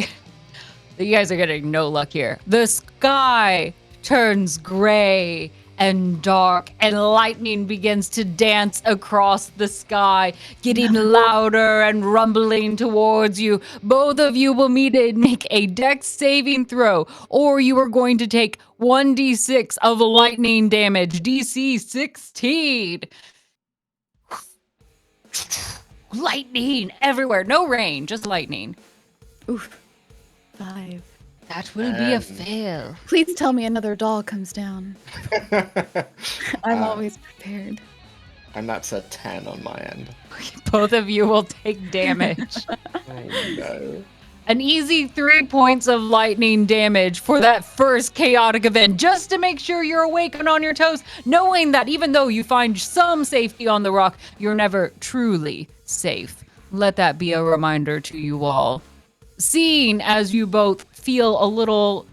You guys are getting no luck here. The sky turns gray and dark, and lightning begins to dance across the sky, getting louder and rumbling towards you. Both of you will need to make a dex saving throw, or you are going to take 1d6 of lightning damage. DC 16. Lightning everywhere. No rain, just lightning. Oof. 5. That will be a fail. Please tell me another doll comes down. I'm always prepared. And that's a 10 on my end. Both of you will take damage. Oh no. An easy 3 points of lightning damage for that first chaotic event, just to make sure you're awake and on your toes, knowing that even though you find some safety on the rock, you're never truly safe. Let that be a reminder to you all. Seeing as you both feel a little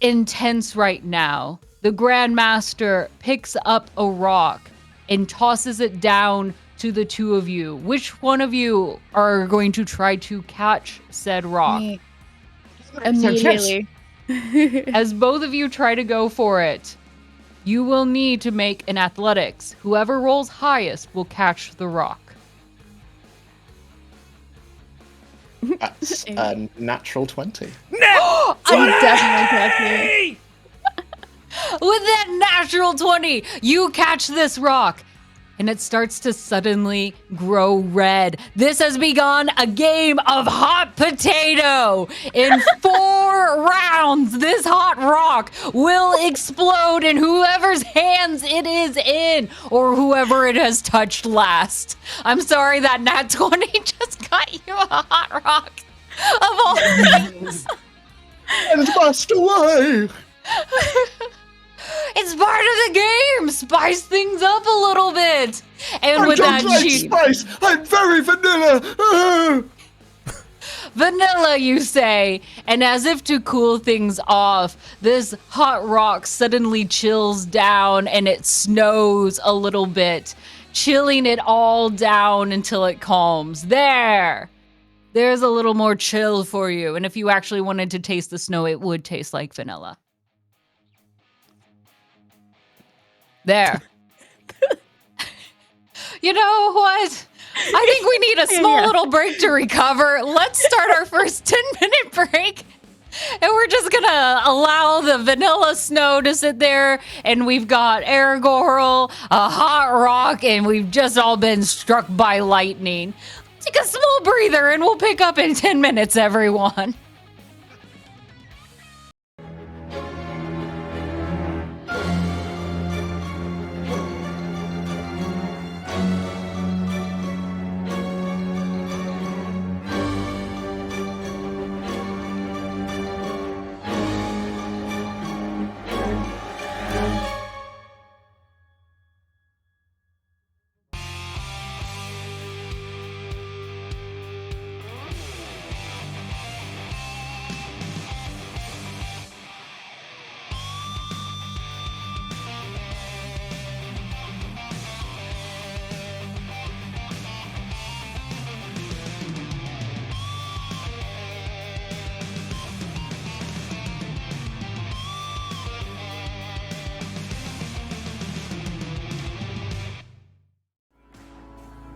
intense right now, the Grandmaster picks up a rock and tosses it down to the two of you. Which one of you are going to try to catch said rock? Me. Immediately. As both of you try to go for it, you will need to make an athletics. Whoever rolls highest will catch the rock. That's a natural 20. I'm definitely catching it. With that natural 20, you catch this rock, and it starts to suddenly grow red. This has begun a game of hot potato. In 4 rounds, this hot rock will explode in whoever's hands it is in, or whoever it has touched last. I'm sorry that nat 20 just got you a hot rock of all things. And bust away! It's part of the game. Spice things up a little bit. And I with don't that, like spice! I'm very vanilla! Vanilla, you say, and as if to cool things off, this hot rock suddenly chills down and it snows a little bit, chilling it all down until it calms. There's a little more chill for you, and if you actually wanted to taste the snow, it would taste like vanilla. There. You know what? I think we need a small little break to recover. Let's start our first 10-minute break. And we're just gonna allow the vanilla snow to sit there. And we've got Aragorl, a hot rock, and we've just all been struck by lightning. Take a small breather and we'll pick up in 10 minutes, everyone.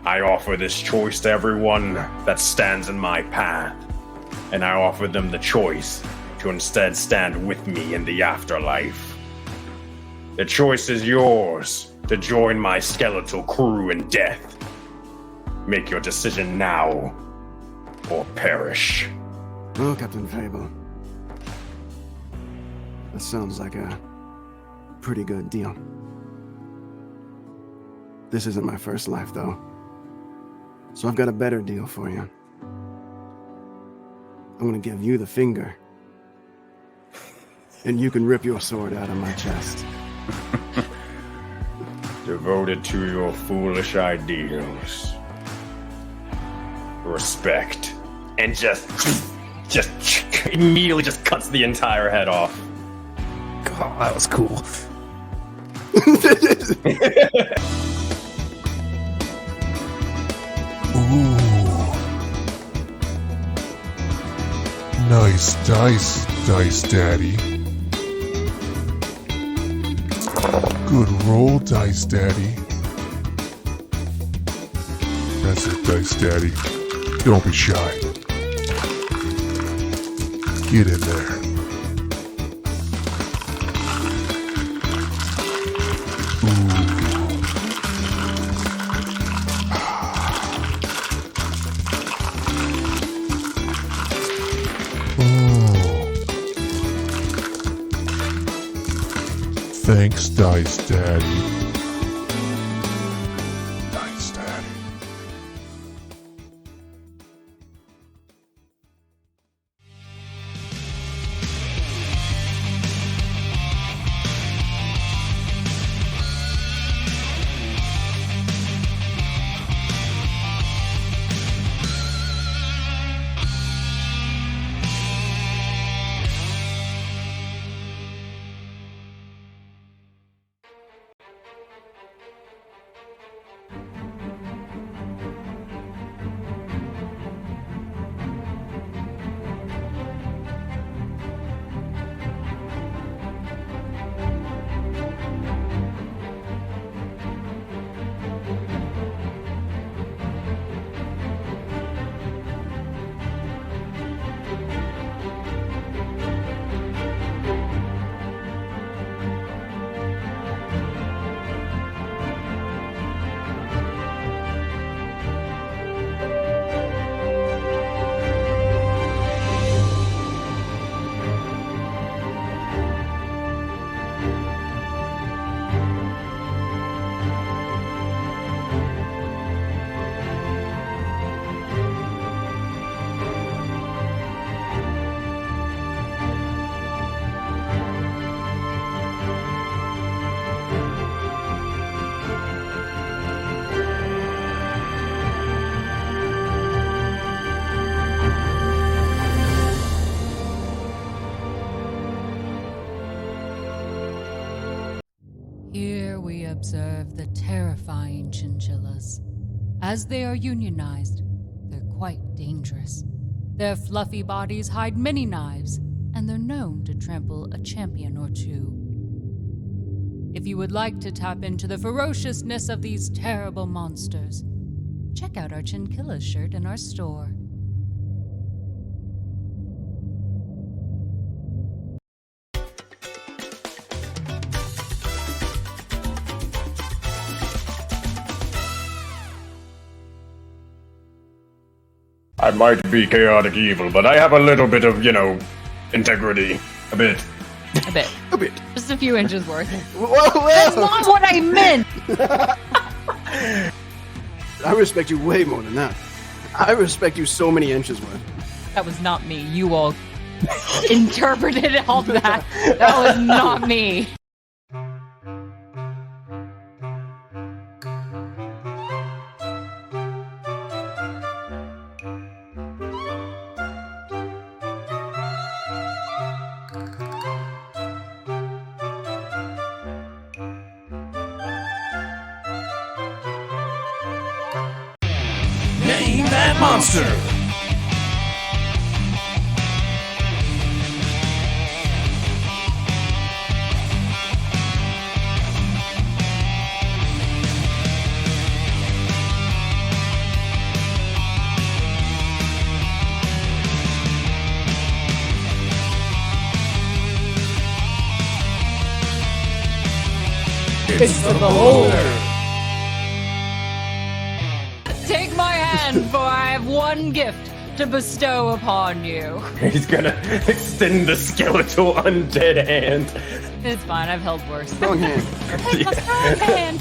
I offer this choice to everyone that stands in my path, and I offer them the choice to instead stand with me in the afterlife. The choice is yours to join my skeletal crew in death. Make your decision now, or perish. Well, Captain Fable, that sounds like a pretty good deal. This isn't my first life, though. So I've got a better deal for you. I'm gonna give you the finger. And you can rip your sword out of my chest. Devoted to your foolish ideals. Respect. And just immediately just cuts the entire head off. God, that was cool. Ooh. Nice dice, Dice Daddy. Good roll, Dice Daddy. That's it, Dice Daddy. Don't be shy. Get in there. Thanks, Dice Daddy. Here we observe the terrifying chinchillas. As they are unionized, they're quite dangerous. Their fluffy bodies hide many knives, and they're known to trample a champion or two. If you would like to tap into the ferociousness of these terrible monsters, check out our chinchilla shirt in our store. I might be chaotic evil, but I have a little bit of, integrity. A bit. A bit. A bit. Just a few inches worth. Whoa. That's not what I meant! I respect you way more than that. I respect you so many inches worth. That was not me. You all interpreted all that. That was not me. Name that monster! It's the Beholder! Take my hand, for I have one gift to bestow upon you. He's gonna extend the skeletal undead hand. It's fine, I've held worse. Strong hand. It's a strong hand.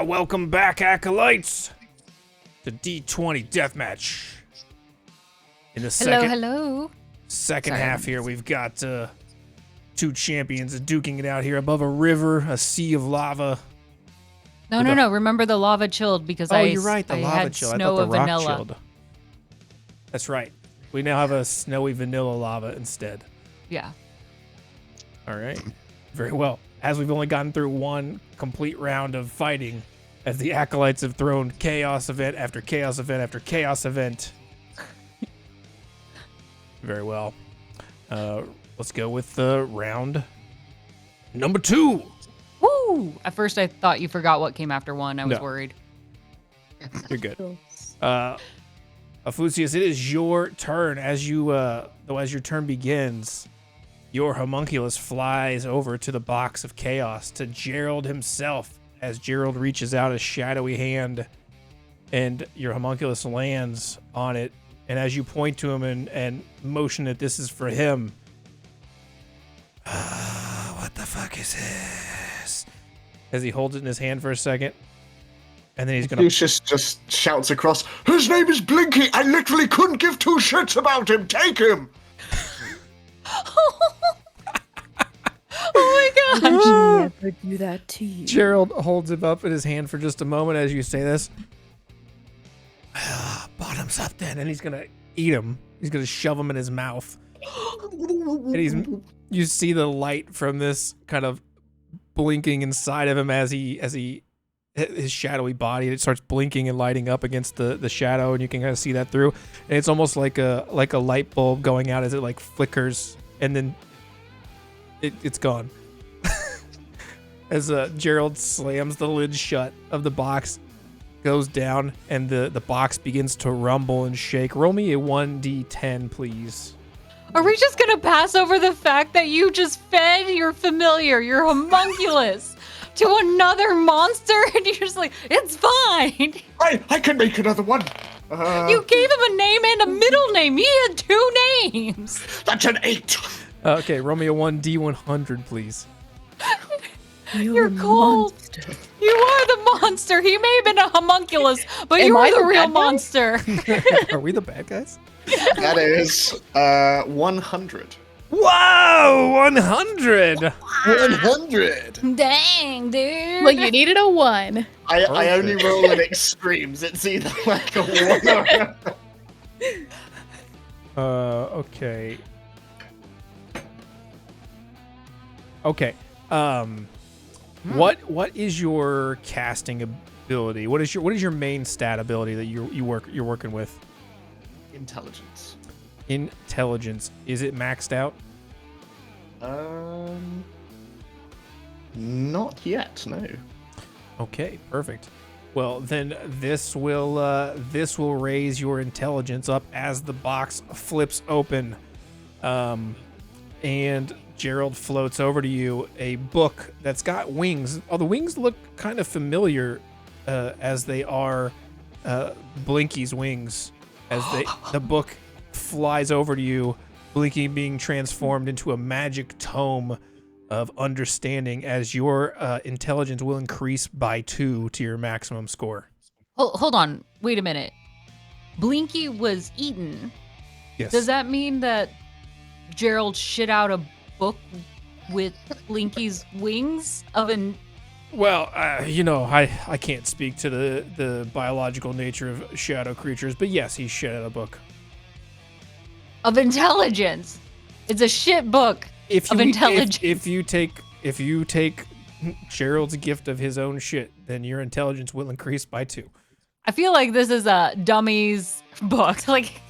Welcome back, Acolytes! the D20 Deathmatch. In the Hello. second Sorry, half here, we've got two champions duking it out here above a river, a sea of lava. No. Remember the lava chilled because You're right. The I lava had chilled. I snow thought of the rock vanilla. chilled. That's right. We now have a snowy vanilla lava instead. Yeah. All right. Very well. As we've only gotten through one complete round of fighting, as the acolytes have thrown chaos event after chaos event after chaos event. Very well. Let's go with round number 2. Woo! At first, I thought you forgot what came after 1. I was No. worried. You're good. Afusius, it is your turn. As your turn begins, your homunculus flies over to the box of chaos to Gerald himself. As Gerald reaches out a shadowy hand, and your homunculus lands on it. And as you point to him and motion that this is for him, what the fuck is this? As he holds it in his hand for a second, and then he's gonna. Lucius just shouts across, "His name is Blinky! I literally couldn't give 2 shits about him! Take him!" Oh my Did gosh! he ever do that to you? Gerald holds him up in his hand for just a moment as you say this. Bottoms up then, and he's gonna eat him. He's gonna shove him in his mouth. And you see the light from this kind of blinking inside of him as his shadowy body, it starts blinking and lighting up against the shadow, and you can kind of see that through. And it's almost like a light bulb going out as it like flickers, and then it's gone. As Gerald slams the lid shut of the box, goes down, and the box begins to rumble and shake. Roll me a 1d10, please. Are we just gonna pass over the fact that you just fed your familiar, your homunculus, to another monster, and you're just like, it's fine? I can make another one. You gave him a name and a middle name. He had 2 names. That's an 8. Okay, roll me a 1d100, please. You're cold. Monster. You are the monster. He may have been a homunculus, but Am you I are the the real bad guy? monster. Are we the bad guys? That is 100. Whoa, 100! 100. Dang, dude. Well, you needed a 1. I only roll in extremes. It's either like a 1 or Okay. Okay. What is your casting ability? What is your main stat ability that you're working with? intelligence. Intelligence. Is it maxed out? Not yet, no. Okay, perfect. Well, then this will raise your intelligence up as the box flips open, and Gerald floats over to you a book that's got wings. Oh, the wings look kind of familiar, as they are Blinky's wings. As the book flies over to you, Blinky being transformed into a magic tome of understanding, as your intelligence will increase by 2 to your maximum score. Hold on. Wait a minute. Blinky was eaten. Yes. Does that mean that Gerald shit out a book with Blinky's wings of an... Well, I can't speak to the biological nature of shadow creatures, but yes, he shit out a book. of intelligence? It's a shit book of intelligence. If you take Gerald's gift of his own shit, then your intelligence will increase by 2. I feel like this is a dummies book, like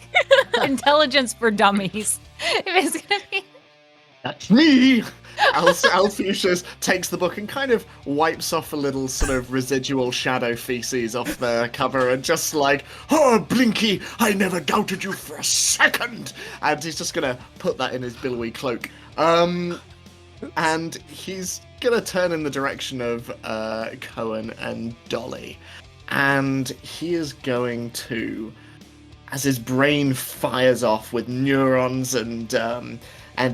intelligence for dummies. If it's gonna be... That's me! Alphusius takes the book and kind of wipes off a little sort of residual shadow feces off the cover and just like, "Oh, Blinky, I never doubted you for a second!" And he's just gonna put that in his billowy cloak. And he's gonna turn in the direction of Cohen and Dolly. And he is going to, as his brain fires off with neurons and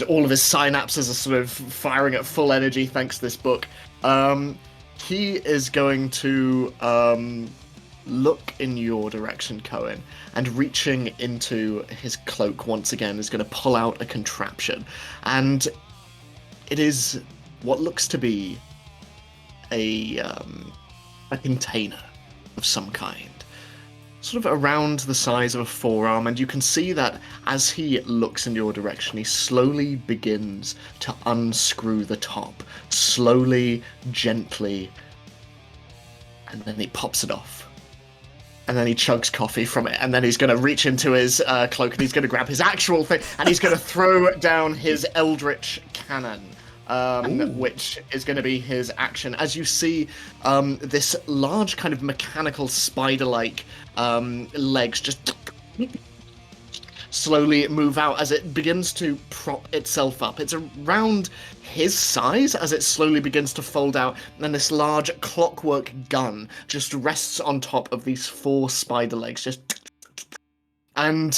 all of his synapses are sort of firing at full energy thanks to this book, he is going to look in your direction, Cohen, and reaching into his cloak once again is going to pull out a contraption. And it is what looks to be a container of some kind, sort of around the size of a forearm, and you can see that as he looks in your direction, he slowly begins to unscrew the top, slowly, gently, and then he pops it off. And then he chugs coffee from it, and then he's going to reach into his cloak, and he's going to grab his actual thing, and he's going to throw down his Eldritch Cannon. Which is going to be his action. As you see this large kind of mechanical spider-like legs just slowly move out as it begins to prop itself up. It's around his size as it slowly begins to fold out, and then this large clockwork gun just rests on top of these 4 spider legs. And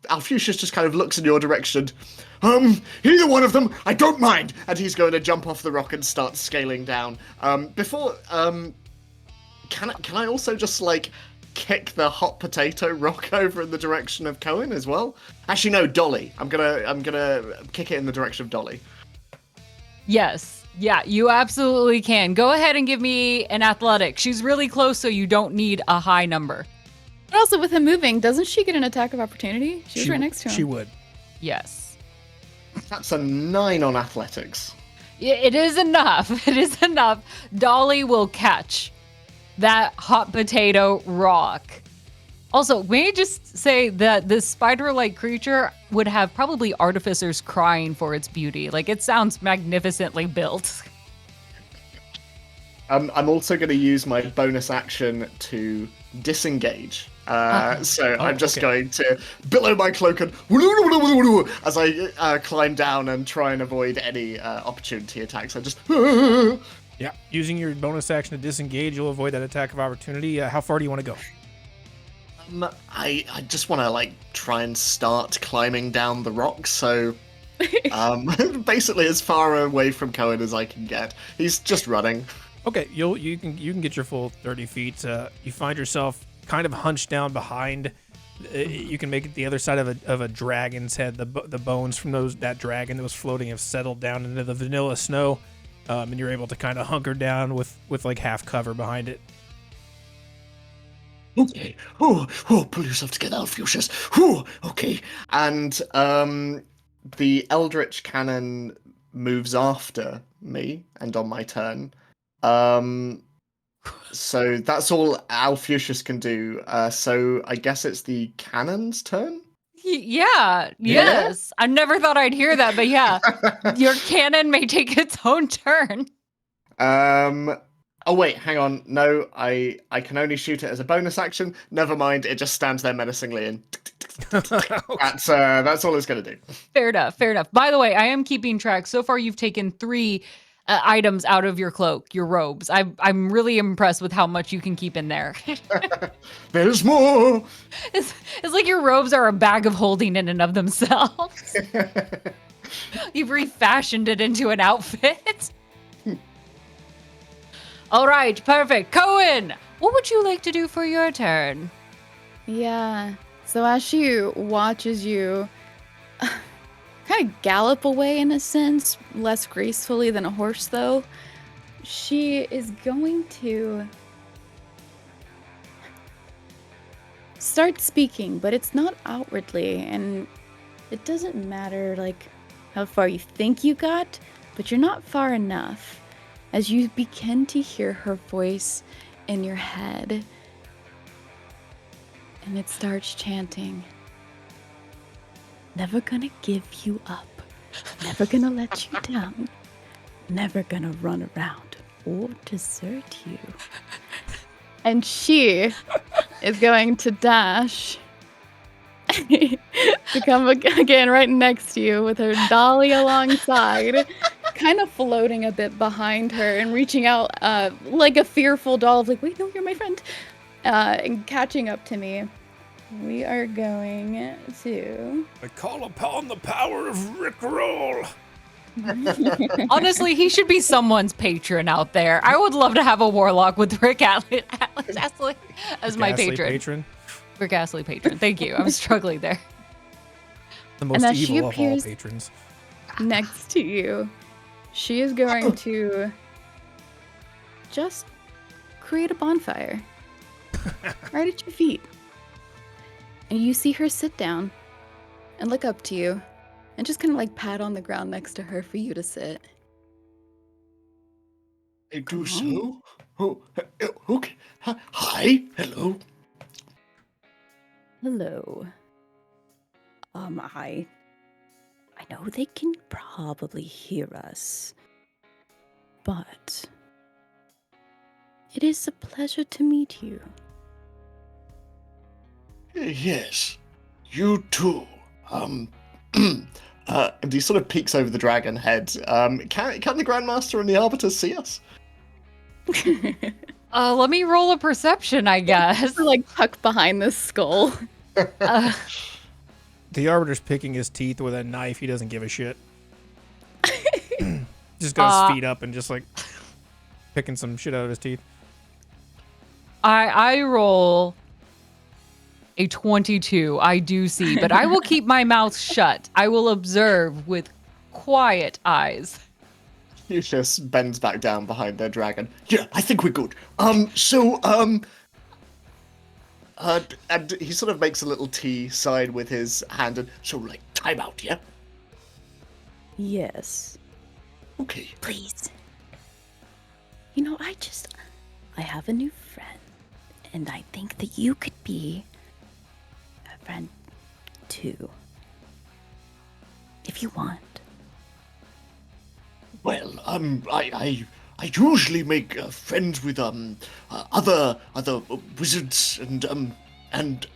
Alfucius just kind of looks in your direction. Either one of them, I don't mind. And he's going to jump off the rock and start scaling down. Can I also just like kick the hot potato rock over in the direction of Cohen as well? Actually, no, Dolly. I'm gonna kick it in the direction of Dolly. Yes. Yeah, you absolutely can. Go ahead and give me an athletic. She's really close, so you don't need a high number. But also with him moving, doesn't she get an attack of opportunity? She's right next to him. She would. Yes. That's a 9 on athletics. It is enough. It is enough. Dolly will catch that hot potato rock. Also, may I just say that this spider-like creature would have probably artificers crying for its beauty. Like, it sounds magnificently built. I'm also going to use my bonus action to disengage. So I'm just going to billow my cloak and as I climb down and try and avoid any opportunity attacks. I just Yeah, using your bonus action to disengage, you'll avoid that attack of opportunity. How far do you want to go? I just want to like try and start climbing down the rock. So basically as far away from Cohen as I can get. He's just running. Okay, you can get your full 30 feet. You find yourself kind of hunched down behind. You can make it the other side of a dragon's head. The bones from that dragon that was floating have settled down into the vanilla snow, and you're able to kind of hunker down with like half cover behind it. Okay. Pull yourself together, Alfucius. Okay. And the Eldritch Cannon moves after me, and on my turn. So that's all Alfucius can do. So I guess it's the cannon's turn? Yeah, yes. I never thought I'd hear that, but yeah. Your cannon may take its own turn. Oh wait, hang on. No, I can only shoot it as a bonus action. Never mind, it just stands there menacingly and that's all it's gonna do. Fair enough. By the way, I am keeping track. So far you've taken 3 items out of your cloak, your robes. I'm really impressed with how much you can keep in there. There's more. It's like your robes are a bag of holding in and of themselves. You've refashioned it into an outfit. All right, perfect. Cohen, what would you like to do for your turn? Yeah. So as she watches you kind of gallop away in a sense, less gracefully than a horse though, she is going to start speaking, but it's not outwardly, and it doesn't matter like how far you think you got, but you're not far enough. As you begin to hear her voice in your head, and it starts chanting, never gonna give you up, never gonna let you down, never gonna run around or desert you. And she is going to dash to come again right next to you with her dolly alongside, kind of floating a bit behind her and reaching out like a fearful doll of like, wait, no, you're my friend, and catching up to me. We are going to... I call upon the power of Rickroll. Honestly, he should be someone's patron out there. I would love to have a warlock with Rick Atlas as my Ghastly patron. Rick Astley patron. Thank you. I'm struggling there. The most as she evil of all appears- patrons. Next to you, she is going to just create a bonfire right at your feet. And you see her sit down and look up to you and just kind of like pat on the ground next to her for you to sit. I do so. Oh, okay. Hi. Hello. Hello. I know they can probably hear us, but it is a pleasure to meet you. Yes. You too. And he sort of peeks over the dragon head. Can the Grandmaster and the Arbiter see us? Let me roll a perception, I guess. Like tucked behind the skull. The Arbiter's picking his teeth with a knife. He doesn't give a shit. Just got his feet up and just like picking some shit out of his teeth. I roll a 22. I do see, but I will keep my mouth shut. I will observe with quiet eyes. Lucius bends back down behind their dragon. Yeah, I think we're good. And he sort of makes a little T sign with his hand, and so like time out, yeah? Yes. Okay. Please. You know, I have a new friend, and I think that you could be a friend too. If you want. Well, I usually make friends with other wizards and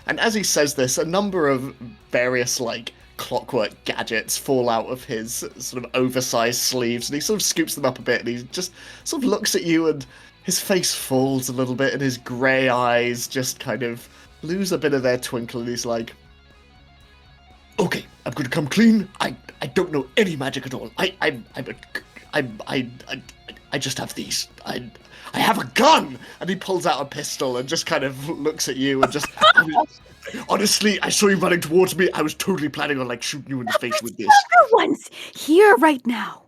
as he says this, a number of various like clockwork gadgets fall out of his sort of oversized sleeves, and he sort of scoops them up a bit, and he just sort of looks at you, and his face falls a little bit, and his grey eyes just kind of lose a bit of their twinkle, and he's like, "Okay, I'm gonna come clean. I don't know any magic at all. I just have these. I have a gun!" And he pulls out a pistol and just kind of looks at you and just... honestly, I saw you running towards me. I was totally planning on, like, shooting you in the face with this. Everyone's here right now.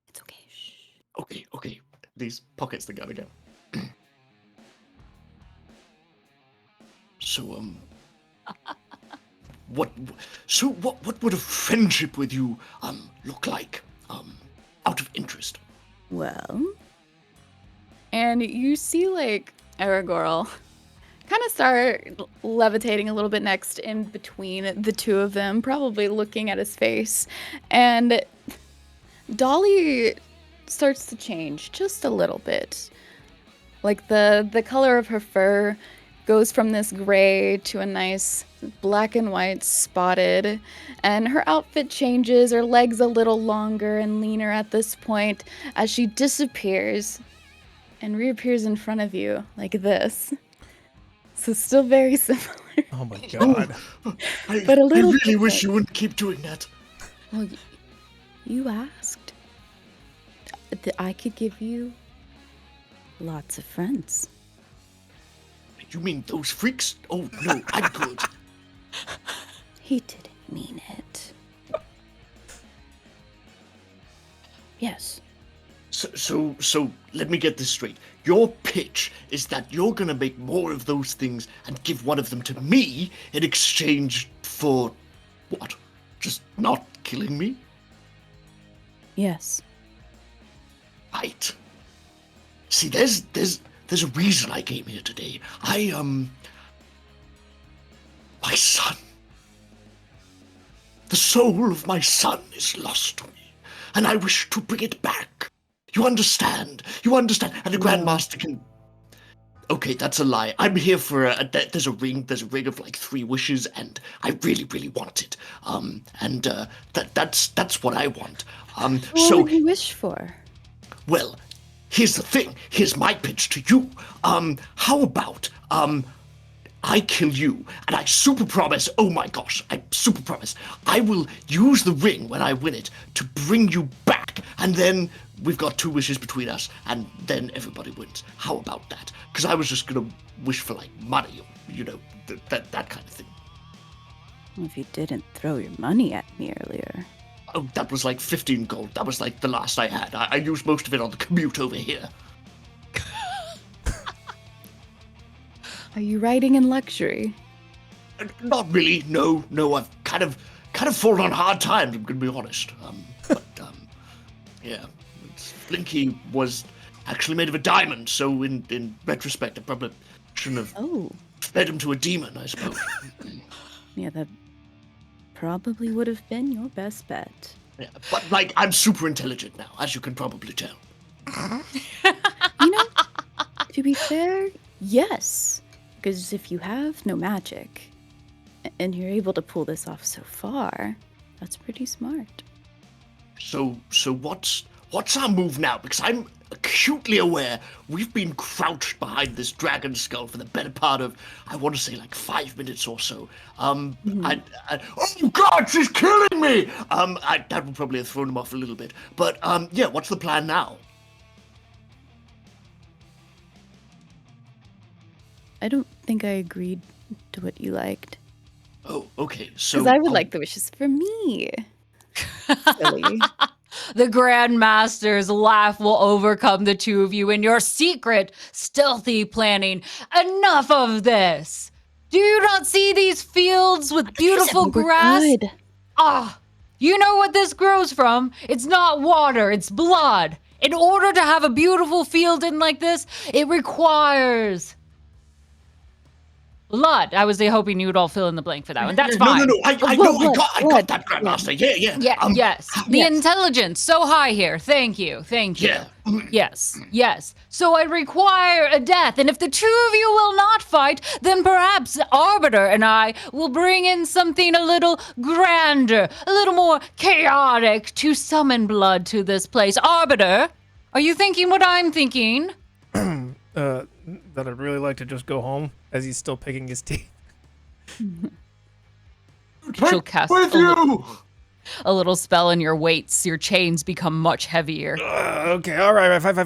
It's okay. Shh. Okay. These pockets the gun again. So, what would a friendship with you, look like, out of interest? Well, And you see like Aragorn kind of start levitating a little bit next in between the two of them, probably looking at his face. And Dolly starts to change just a little bit. Like the color of her fur goes from this gray to a nice black and white spotted, and her outfit changes, her legs a little longer and leaner at this point as she disappears and reappears in front of you like this. So still very similar. Oh my god. But a little I really wish different. you wouldn't keep doing that. well, you asked. I could give you lots of friends. You mean those freaks? Oh no, I'm good. He didn't mean it. Yes. So let me get this straight. Your pitch is that you're gonna make more of those things and give one of them to me in exchange for what? Just not killing me? Yes. Right. See, there's a reason I came here today. My son. The soul of my son is lost to me, and I wish to bring it back. You understand? And the Grandmaster can... Okay, that's a lie. I'm here for there's a ring of like 3 wishes, and I really, really want it. That's what I want. What would you wish for? Well, here's the thing. Here's my pitch to you. How about, I kill you, and I super promise, oh my gosh, I super promise, I will use the ring when I win it to bring you back, and then we've got 2 wishes between us, and then everybody wins. How about that? Because I was just gonna wish for, like, money, or, that kind of thing. Well, if you didn't throw your money at me earlier. Oh, that was like 15 gold. That was like the last I had. I used most of it on the commute over here. Are you riding in luxury? Not really. No. I've kind of fallen on hard times. I'm gonna be honest. Yeah. Blinky was actually made of a diamond. So in retrospect, I probably shouldn't have fed him to a demon, I suppose. Yeah, that probably would have been your best bet. Yeah, but like I'm super intelligent now, as you can probably tell. To be fair, yes. Because if you have no magic, and you're able to pull this off so far, that's pretty smart. So what's our move now? Because I'm acutely aware we've been crouched behind this dragon skull for the better part of, I want to say, like 5 minutes or so. Oh God, she's killing me! That would probably have thrown him off a little bit. But yeah, what's the plan now? I don't think I agreed to what you liked. Oh, okay. So Because I would like the wishes for me. Silly. The Grand Master's laugh will overcome the two of you in your secret, stealthy planning. Enough of this! Do you not see these fields with beautiful grass? Good. You know what this grows from? It's not water, it's blood. In order to have a beautiful field in like this, it requires blood. I was hoping you would all fill in the blank for that one. That's fine. No. I got that, Grandmaster. Yeah. Yes. The intelligence so high here. Thank you. Yeah. Yes. So I require a death, and if the two of you will not fight, then perhaps the Arbiter and I will bring in something a little grander, a little more chaotic to summon blood to this place. Arbiter, are you thinking what I'm thinking? That I'd really like to just go home as he's still picking his teeth. She'll cast a little spell in your weights. Your chains become much heavier. Okay, all right, fine.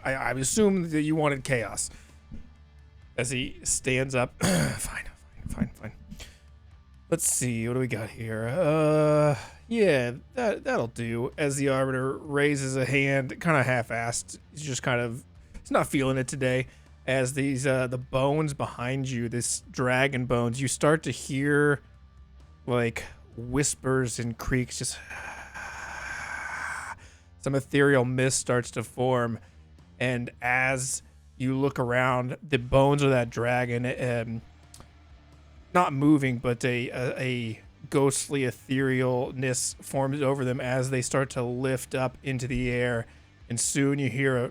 I assume that you wanted chaos. As he stands up. Fine. Let's see, what do we got here? Yeah, that'll do. As the Arbiter raises a hand, kind of half-assed. He's not feeling it today. As these the bones behind you, this dragon bones, you start to hear like whispers and creaks. Just some ethereal mist starts to form, and as you look around, the bones of that dragon, not moving, but a ghostly etherealness forms over them as they start to lift up into the air, and soon you hear a.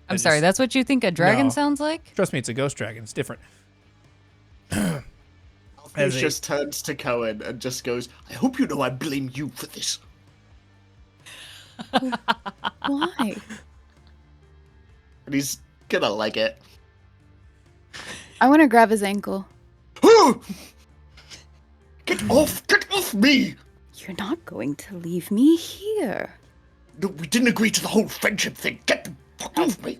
I'm sorry, that's what you think a dragon sounds like? Trust me, it's a ghost dragon. It's different. He just turns to Cohen and just goes, I hope you know I blame you for this. Why? And he's gonna like it. I want to grab his ankle. Get off me! You're not going to leave me here. No, we didn't agree to the whole friendship thing. Get the fuck off me.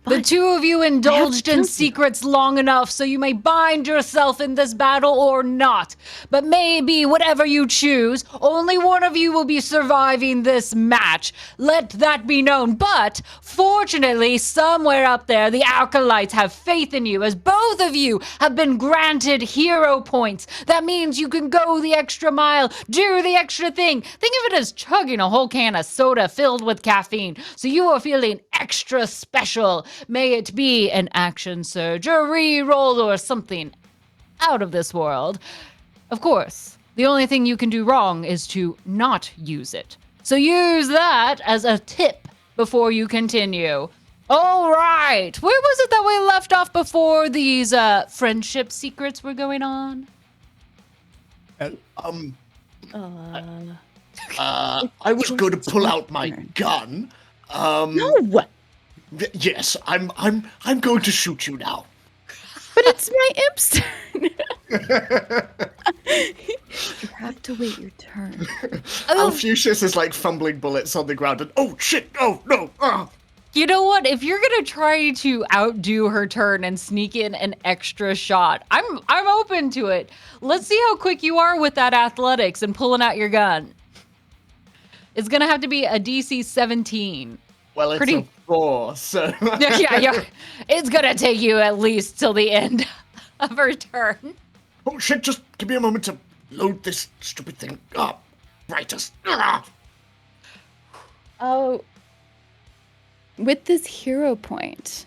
The two of you indulged in secrets long enough so you may bind yourself in this battle or not. But maybe, whatever you choose, only one of you will be surviving this match. Let that be known. But, fortunately, somewhere up there, the Acolytes have faith in you, as both of you have been granted hero points. That means you can go the extra mile, do the extra thing. Think of it as chugging a whole can of soda filled with caffeine. So you are feeling extra special. May it be an action surge, a re-roll, or something out of this world. Of course, the only thing you can do wrong is to not use it. So use that as a tip before you continue. All right. Where was it that we left off before these friendship secrets were going on? I was going to pull out my gun. No! Yes, I'm going to shoot you now. But it's my imp's turn. You have to wait your turn. Alfusius is like fumbling bullets on the ground and oh shit, oh no, ah. You know what? If you're gonna try to outdo her turn and sneak in an extra shot, I'm open to it. Let's see how quick you are with that athletics and pulling out your gun. It's gonna have to be a DC 17. Well, it's a 4, so... yeah. It's gonna take you at least till the end of her turn. Oh shit, just give me a moment to load this stupid thing up. Brightest. Ah. Oh, with this hero point,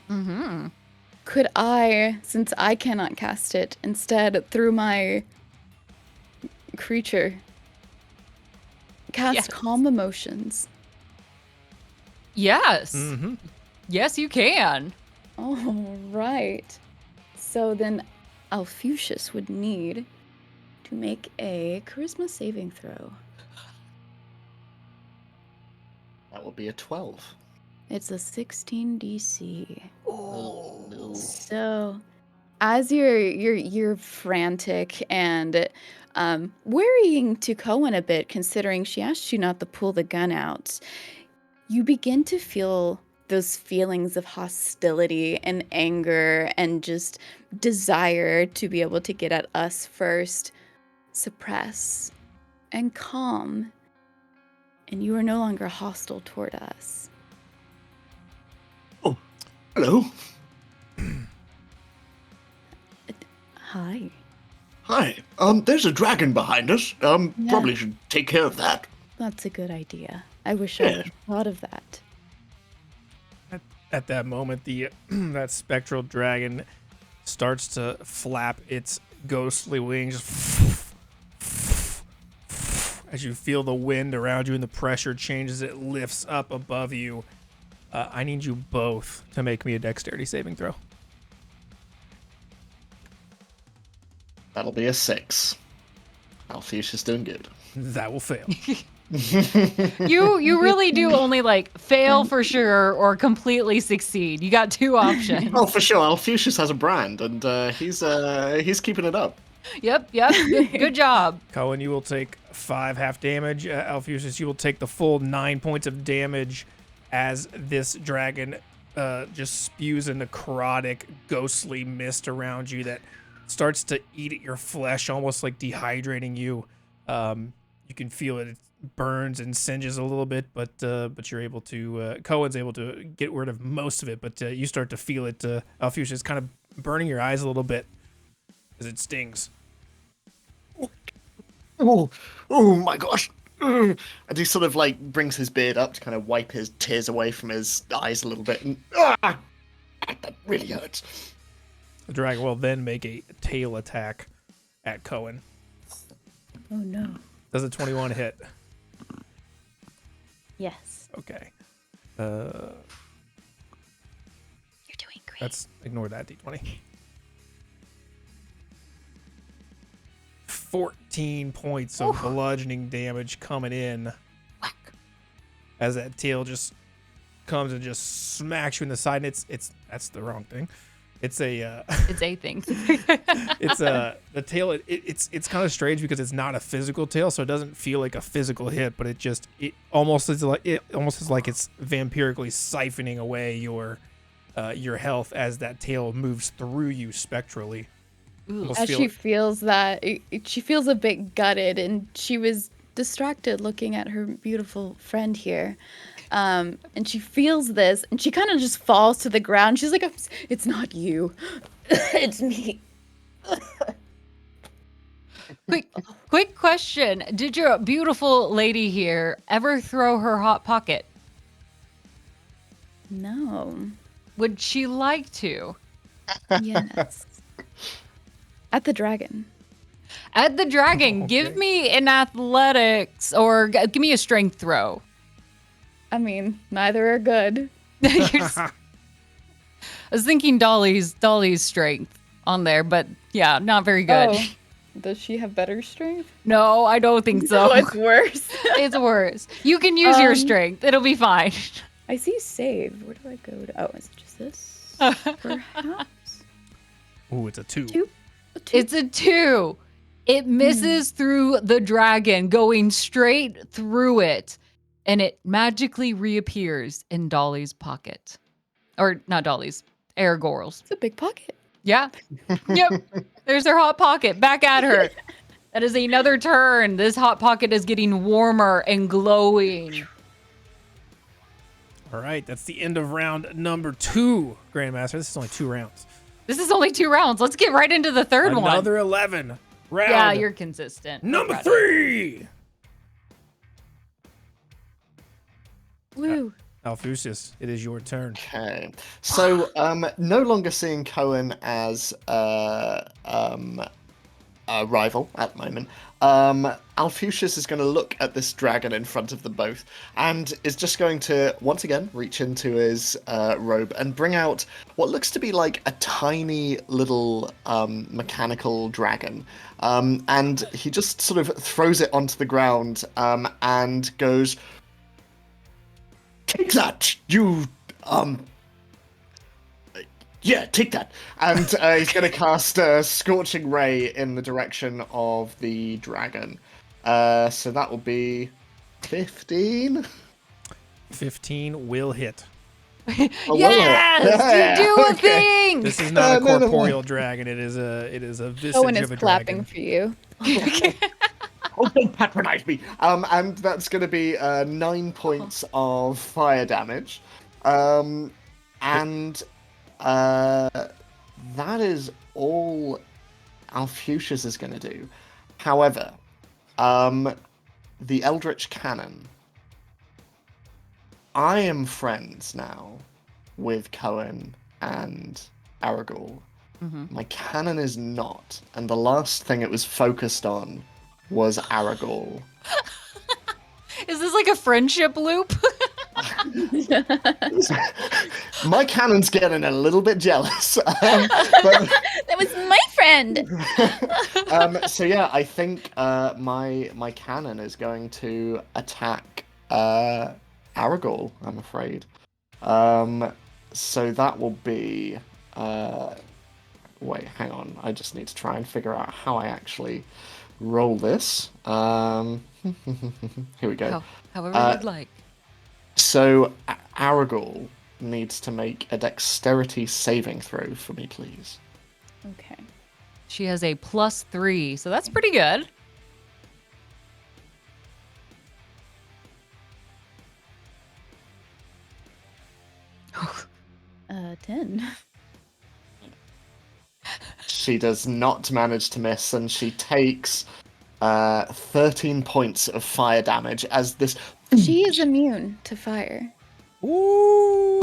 could I, since I cannot cast it, instead through my creature, cast Calm Emotions? Yes. Yes, you can. All right. So then Alfusius would need to make a charisma saving throw. That will be a 12. It's a 16 DC. Oh no. So, as you're frantic and worrying to Cohen a bit, considering she asked you not to pull the gun out, you begin to feel those feelings of hostility and anger and just desire to be able to get at us first suppress and calm, and you are no longer hostile toward us. Oh, hello. Hi. Hi. There's a dragon behind us. Probably should take care of that. That's a good idea. I wish I had thought of that. At that moment, the that spectral dragon starts to flap its ghostly wings as you feel the wind around you and the pressure changes. It lifts up above you. I need you both to make me a dexterity saving throw. That'll be a 6. Alfusius doing good. That will fail. You really do only like fail for sure or completely succeed. You got 2 options. Oh, for sure. Alfusius has a brand, and he's keeping it up. Yep. Good job. Cohen, you will take 5 half damage. Alfusius, you will take the full 9 points of damage as this dragon just spews a necrotic, ghostly mist around you that starts to eat at your flesh, almost like dehydrating you. You can feel it burns and singes a little bit, but you're able to. Cohen's able to get rid of most of it, but you start to feel it. Alfusius is kind of burning your eyes a little bit as it stings. Oh my gosh. And he sort of like brings his beard up to kind of wipe his tears away from his eyes a little bit. And that really hurts. The dragon will then make a tail attack at Cohen. Oh no. Does a 21 hit? Yes. Okay. You're doing great. Let's ignore that D20. 14 points of bludgeoning damage coming in. Whack. As that tail just comes and just smacks you in the side. And it's that's the wrong thing. It's a It's a thing. it's the tail. It's kind of strange because it's not a physical tail, so it doesn't feel like a physical hit. But it almost is like it's vampirically siphoning away your health as that tail moves through you spectrally. As she feels that, she feels a bit gutted, and she was distracted looking at her beautiful friend here. And she feels this, and she kind of just falls to the ground. She's like, it's not you. It's me. Quick question. Did your beautiful lady here ever throw her hot pocket? No. Would she like to? Yes. At the dragon. At the dragon, Okay. give me an athletics or give me a strength throw. I mean, neither are good. I was thinking Dolly's strength on there, but yeah, not very good. Oh. Does she have better strength? No, I don't think so. Oh, it's worse. It's worse. You can use your strength. It'll be fine. I see save. Where do I go to? Oh, is it just this? Perhaps. Ooh, it's a 2. 2? It's a 2. It misses through the dragon, going straight through it, and it magically reappears in Dolly's pocket. Or not Dolly's, Aragorl's. It's a big pocket. Yeah. Yep. There's her hot pocket back at her. That is another turn. This hot pocket is getting warmer and glowing. All right, that's the end of round number 2, Grandmaster. This is only 2 rounds. This is only 2 rounds. Let's get right into the third one. Another 11 round. Yeah, you're consistent. Number 3. Woo. Alphusius, it is your turn. Okay. So, no longer seeing Cohen as a rival at the moment, Alphusius is going to look at this dragon in front of them both and is just going to, once again, reach into his robe and bring out what looks to be like a tiny little mechanical dragon. And he just sort of throws it onto the ground and goes, "Take that, you, yeah, take that." And he's going to cast a Scorching Ray in the direction of the dragon. So that will be 15. 15 will hit. Yes! You do a thing! This is not a corporeal dragon. It is a visage Owen of is a clapping dragon. for you. Oh, don't patronize me. And that's going to be 9 points of fire damage. And that is all Alphusius is going to do. However, the Eldritch Cannon. I am friends now with Cohen and Aragorn. My cannon is not, and the last thing it was focused on was Aragorn. Is this like a friendship loop? My cannon's getting a little bit jealous. That was my friend. So yeah, I think my cannon is going to attack Aragorn, I'm afraid. So that will be... wait, hang on. I just need to try and figure out how I actually roll this. Here we go. However you'd like. So Aragorn needs to make a dexterity saving throw for me, please. Okay. She has a +3, so that's pretty good. Oh. 10. She does not manage to miss, and she takes 13 points of fire damage as this... She is immune to fire. Ooh!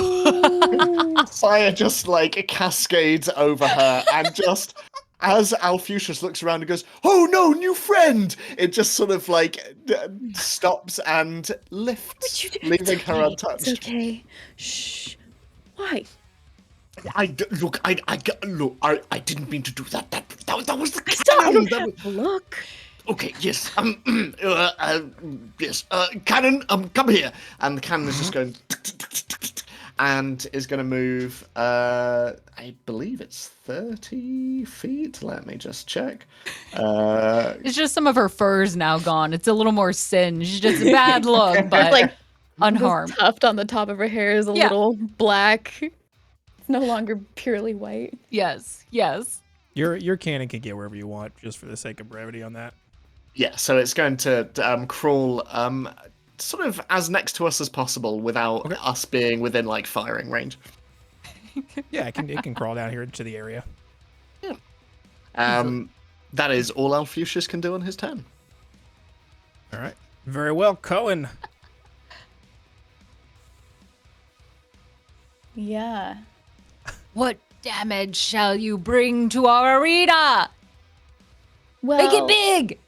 Fire just like cascades over her, and just as Alphusius looks around and goes, "Oh no, new friend!" It just sort of like stops and lifts, leaving her untouched. It's okay. Shh. Why? I didn't mean to do that. That was the Stop! cannon. That was... Look. Okay, yes. Yes. Cannon, come here. And the cannon is just going, and is going to move. I believe it's 30 feet. Let me just check. It's just some of her fur's now gone. It's a little more singed. It's a bad look, but like unharmed. The tuft on the top of her hair is a little black. It's no longer purely white. Yes, yes. Your cannon can get wherever you want, just for the sake of brevity on that. Yeah, so it's going to crawl sort of as next to us as possible without us being within like firing range. Yeah, it can crawl down here to the area. Yeah. That is all Alphusius can do on his turn. All right. Very well, Cohen. Yeah. What damage shall you bring to our arena? Well, Make it big.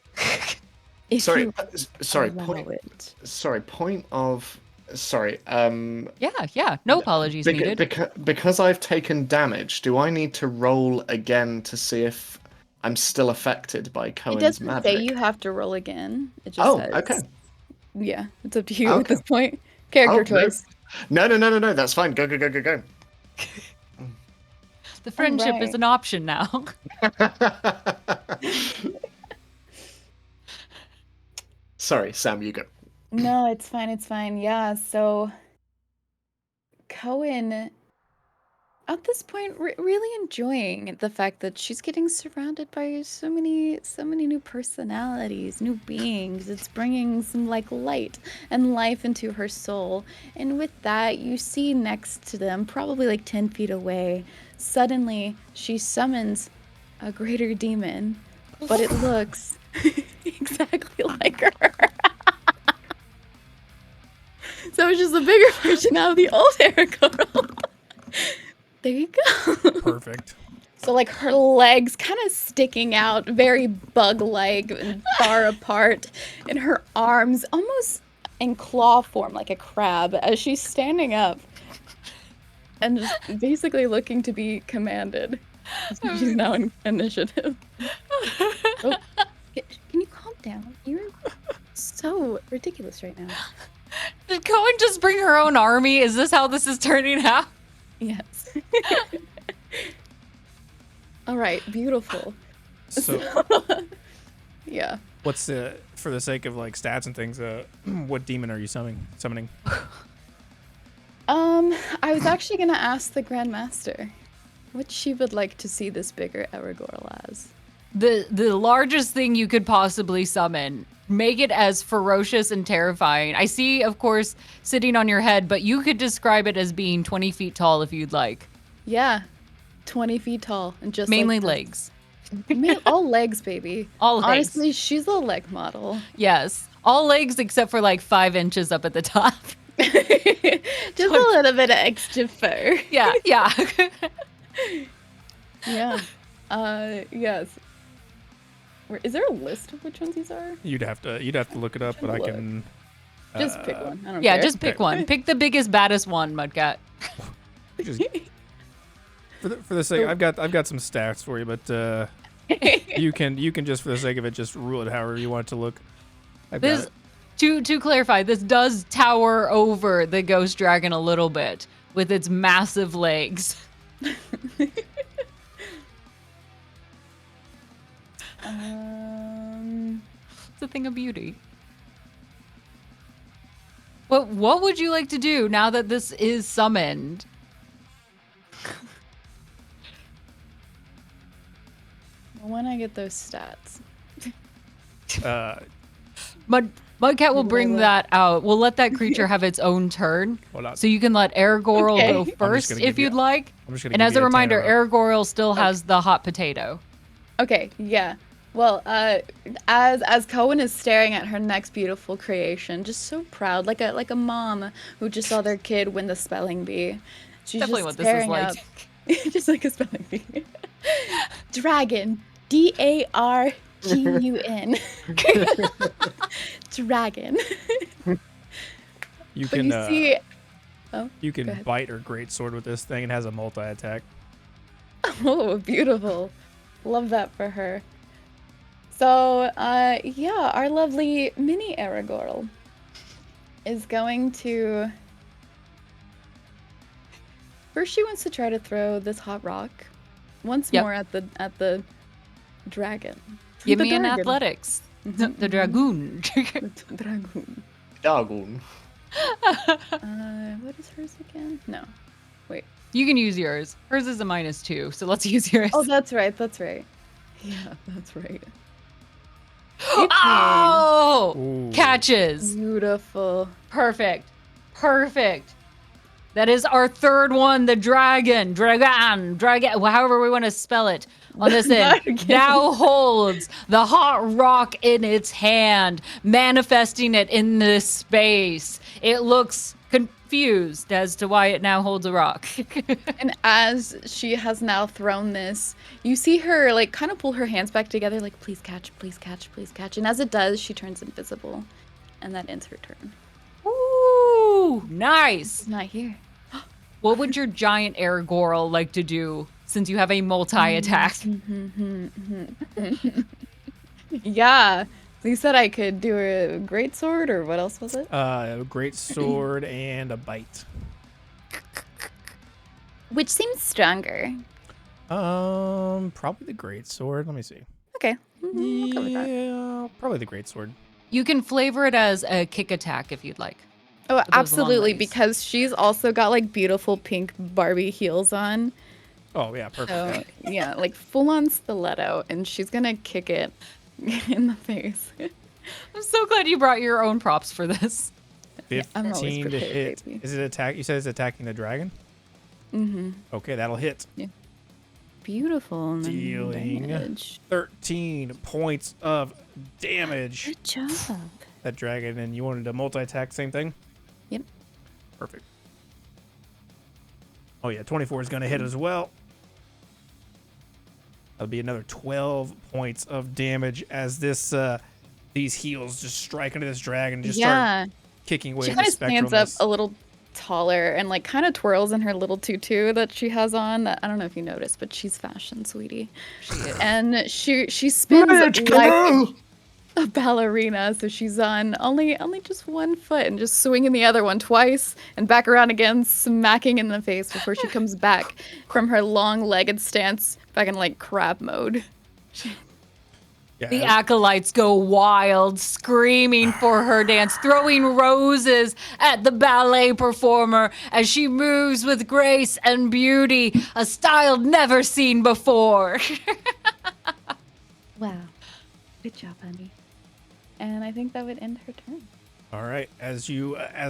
if Sorry, you sorry. allow Point. it. Sorry. Point of. Sorry. Yeah. No apologies needed. Because I've taken damage, do I need to roll again to see if I'm still affected by It Cohen's doesn't magic? say you have to roll again. It just says. okay. Yeah, it's up to you at Okay. this point. Character Oh, no. choice. No. That's fine. Go. The friendship is right. an option now. Sorry, Sam, you go. No, it's fine. It's fine. Yeah. So Cohen, at this point, really enjoying the fact that she's getting surrounded by so many new personalities, new beings. It's bringing some like light and life into her soul. And with that, you see next to them, probably like 10 feet away, suddenly she summons a greater demon, but it looks exactly like her. So it's just a bigger version of the old Aragorn. There you go. Perfect. So like her legs kind of sticking out, very bug-like and far apart, and her arms almost in claw form like a crab as she's standing up and just basically looking to be commanded. So she's now in initiative. Oh, can you calm down? You're so ridiculous right now. Did Cohen just bring her own army? Is this how this is turning out? Yes. All right, beautiful. So, Yeah. what's for the sake of like stats and things? What demon are you summoning? I was actually gonna ask the Grandmaster what she would like to see this bigger Aragorn as. The largest thing you could possibly summon. Make it as ferocious and terrifying. I see, of course, sitting on your head, but you could describe it as being 20 feet tall if you'd like. Yeah, 20 feet tall and just Mainly like legs. all legs, baby. All legs. Honestly, she's a leg model. Yes. All legs except for like 5 inches up at the top. Just a little bit of extra fur. Yeah. Yeah. Yes. Is there a list of which ones these are? You'd have to look it up, but I can. Just pick one. I don't Yeah, care. just pick one. Pick the biggest, baddest one, Mudcat. Just, for the sake, I've got some stats for you, but you can just for the sake of it, just rule it however you want it to look. I've got This, it. to clarify, this does tower over the ghost dragon a little bit with its massive legs. It's a thing of beauty. But what would you like to do now that this is summoned? When I get those stats. Mudcat will bring that out. We'll let that creature have its own turn. Hold on. So you can let Aragorn Okay. go first gonna if give you- you'd like. I'm just gonna And give as you a a reminder, tanner. Aragorn still has the hot potato. Okay, yeah. Well, as Cohen is staring at her next beautiful creation, just so proud, like a mom who just saw their kid win the spelling bee. She's Definitely just what this is staring like. up, just like a spelling bee. Dragon, Dargun. Dragon. You But can you see, you go can ahead. bite or great sword with this thing. It has a multi attack. oh, beautiful. Love that for her. So, yeah, our lovely mini Aragorn is going to... First, she wants to try to throw this hot rock once Yep. more at the dragon. Give The me an dragon. athletics. The dragoon. The dragon. Dagon. What is hers again? No. Wait. You can use yours. Hers is a -2, so let's use yours. Oh, that's right. That's right. Yeah, that's right. Oh! Ooh. Catches. Beautiful. Perfect. That is our third one, the dragon, however we want to spell it on this end, Dragon. now holds the hot rock in its hand, manifesting it in this space. It looks confused as to why it now holds a rock. And as she has now thrown this, you see her like kind of pull her hands back together, like, please catch, please catch, please catch. And as it does, she turns invisible. And that ends her turn. Ooh, nice. It's not here. What would your giant Aragorn like to do since you have a multi-attack? Yeah. You said I could do a great sword, or what else was it? A great sword and a bite. Which seems stronger. Probably the great sword. Let me see. Okay. I'll go with that. Yeah, probably the great sword. You can flavor it as a kick attack if you'd like. Oh, those long absolutely, legs. because she's also got like beautiful pink Barbie heels on. Oh yeah, perfect. So yeah, like full on stiletto, and she's gonna kick it in the face. I'm so glad you brought your own props for this. 15 I'm always to prepared, hit. baby. Is it attack? You said it's attacking the dragon? Mm-hmm. Okay, that'll hit. Beautiful. Dealing damage. 13 points of damage. Good job. That dragon, and you wanted to multi-attack, same thing? Yep. Perfect. Oh yeah, 24 is going to hit as well. That'll be another 12 points of damage as these heels just strike into this dragon and just start kicking away She at kind the of stands up spectralness. a little taller and like kind of twirls in her little tutu that she has on. That I don't know if you noticed, but she's fashion, sweetie. And she spins Riot like Canal! a ballerina, so she's on only just one foot and just swinging the other one twice and back around again, smacking in the face before she comes back from her long-legged stance back in like crab mode. Yeah, The acolytes go wild, screaming for her dance, throwing roses at the ballet performer as she moves with grace and beauty, a style never seen before. Wow. Good job, honey. And I think that would end her turn. all right, as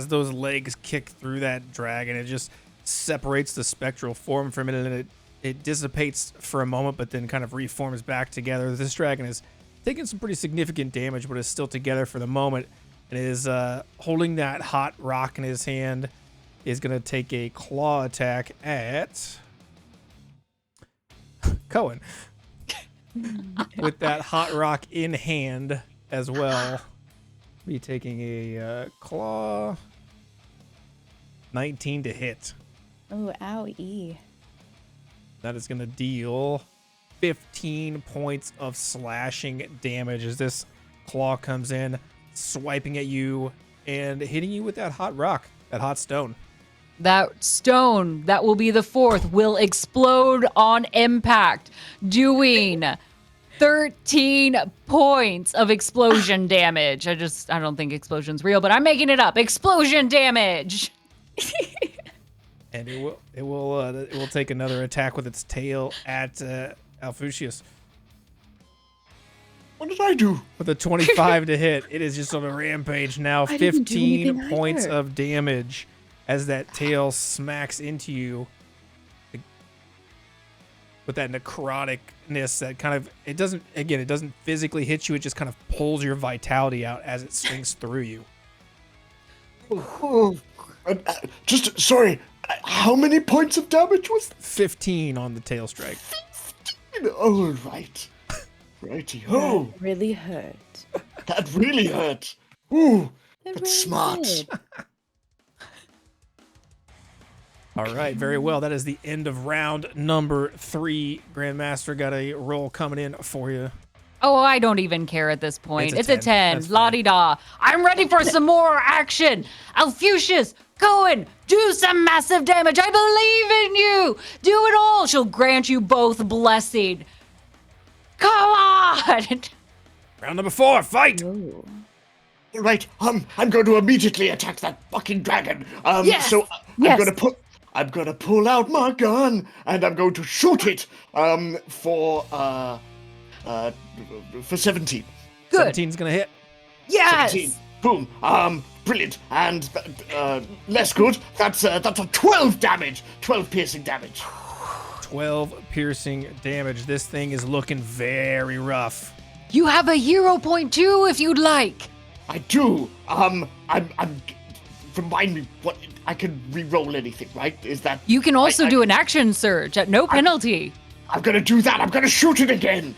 those legs kick through that dragon, it just separates the spectral form from it, and it dissipates for a moment, but then kind of reforms back together. This dragon is taking some pretty significant damage, but is still together for the moment, and is holding that hot rock in his hand. Is going to take a claw attack at Cohen with that hot rock in hand as well. Be taking a claw. 19 to hit. Oh, owie. That is going to deal 15 points of slashing damage as this claw comes in, swiping at you and hitting you with that hot rock, that hot stone. That stone, that will be the fourth, will explode on impact, doing 13 points of explosion damage. I don't think explosion's real, but I'm making it up. Explosion damage. And it will take another attack with its tail at Alfucius. What did I do? With a 25 to hit, it is just on a rampage now. I didn't do 15 anything points either. of damage as that tail smacks into you with that necroticness that kind of, it doesn't physically hit you, it just kind of pulls your vitality out as it swings through you. Oh, just, sorry, how many points of damage was that? 15 on the tail strike. Oh, right. Righty. Oh, That really hurt. that really hurt. Ooh, It that's really smart. did. All right, very well. That is the end of round number 3. Grandmaster got a roll coming in for you. Oh, I don't even care at this point. It's It's a a 10. 10. That's fine. La-di-da. I'm ready for some more action. Alfucius, Cohen, do some massive damage. I believe in you. Do it all. She'll grant you both blessing. Come on. Round number 4, fight! Ooh. All right, I'm going to immediately attack that fucking dragon. Yes! So Yes! I'm gonna pull out my gun and I'm going to shoot it. For 17. Good. 17's gonna hit. Yes. 17. Boom. Brilliant. And less good. That's a 12 damage. 12 piercing damage. 12 piercing damage. This thing is looking very rough. You have a hero point too if you'd like. I do. I'm. Remind me what I can re-roll anything, right? Is that You can also I- do an action surge at no penalty. I'm gonna do that. I'm gonna shoot it again.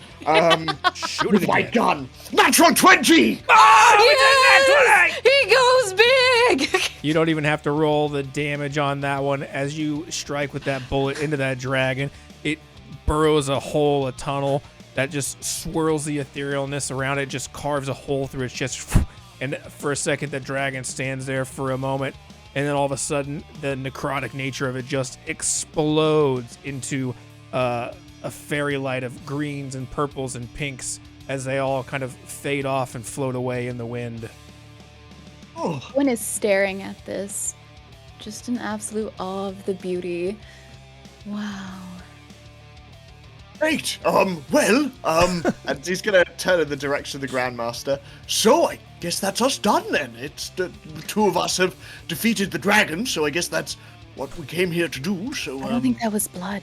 Shoot With it my again. gun. Natural 20. Yes! He goes big. You don't even have to roll the damage on that one. As you strike with that bullet into that dragon, it burrows a hole, a tunnel, that just swirls the etherealness around it, just carves a hole through its chest. And for a second, the dragon stands there for a moment. And then all of a sudden, the necrotic nature of it just explodes into a fairy light of greens and purples and pinks as they all kind of fade off and float away in the wind. Oh, Gwen is staring at this, just in absolute awe of the beauty. Wow. great. And he's gonna turn in the direction of the Grandmaster. So I guess that's us done then. It's the two of us have defeated the dragon, so I guess that's what we came here to do. So I don't think that was blood.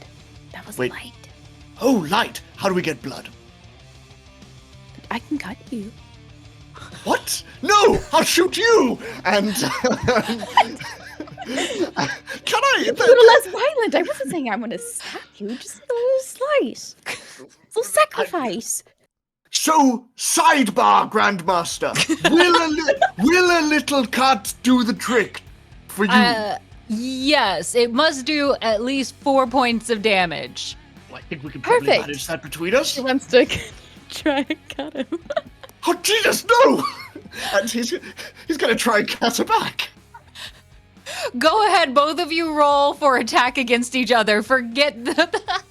That was wait. light. Oh, light. How do we get blood? I can cut you. What? No! I'll shoot you! And can I? A little less violent. I wasn't saying I'm gonna stab you. Just a little slice. A little sacrifice. So, sidebar, Grandmaster. Will a little cut do the trick for you? Yes, it must do at least 4 points of damage. I think we can probably Perfect. manage that between us. She wants to try and cut him. Oh, Jesus, no! And he's gonna try and cut her back. Go ahead, both of you roll for attack against each other. Forget the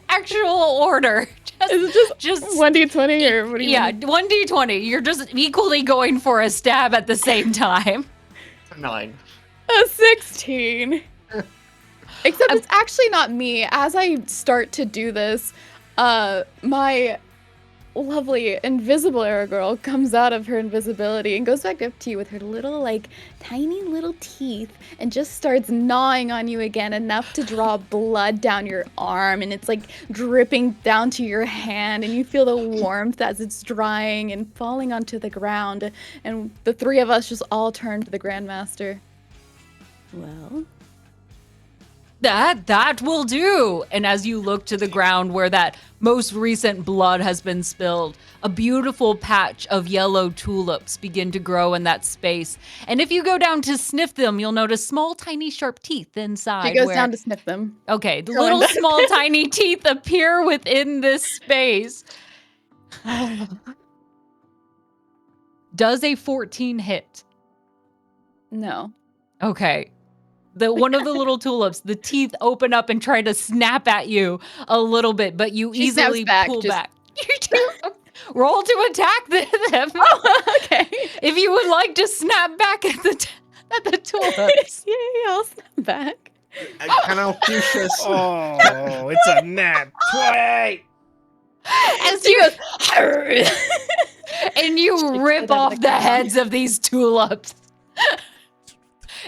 actual order. Is it just 1d20 or what do you Yeah, mean? 1d20. You're just equally going for a stab at the same time. 9. A 16. Except it's actually not me. As I start to do this, my lovely invisible Arrow girl comes out of her invisibility and goes back up to you with her little, like, tiny little teeth and just starts gnawing on you again, enough to draw blood down your arm, and it's like dripping down to your hand, and you feel the warmth as it's drying and falling onto the ground, and the three of us just all turn to the Grandmaster. Well, That will do. And as you look to the ground where that most recent blood has been spilled, a beautiful patch of yellow tulips begin to grow in that space. And if you go down to sniff them, you'll notice small, tiny, sharp teeth inside. She goes down to sniff them. Okay, the Go little on. small, tiny teeth appear within this space. Does a 14 hit? No. Okay. One of the little tulips, the teeth open up and try to snap at you a little bit, but you She snaps easily back, pull just- back. Roll to attack them. Oh, okay. If you would like to snap back at the tulips. Yay, I'll snap back. Can Alfucius... Oh, it's a nat 20. As She you, goes, and you rip them off the the ground. heads of these tulips.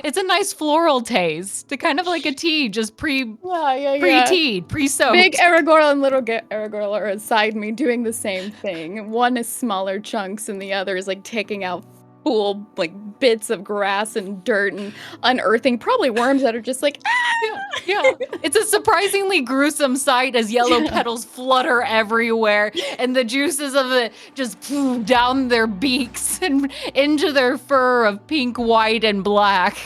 It's a nice floral taste, kind of like a tea, just yeah. pre-teed, pre-soaked. Big Aragorn and little Aragorn are beside me doing the same thing. One is smaller chunks and the other is like taking out full like bits of grass and dirt and unearthing probably worms that are just like, Yeah, it's a surprisingly gruesome sight as yellow petals flutter everywhere and the juices of it just down their beaks and into their fur of pink, white, and black.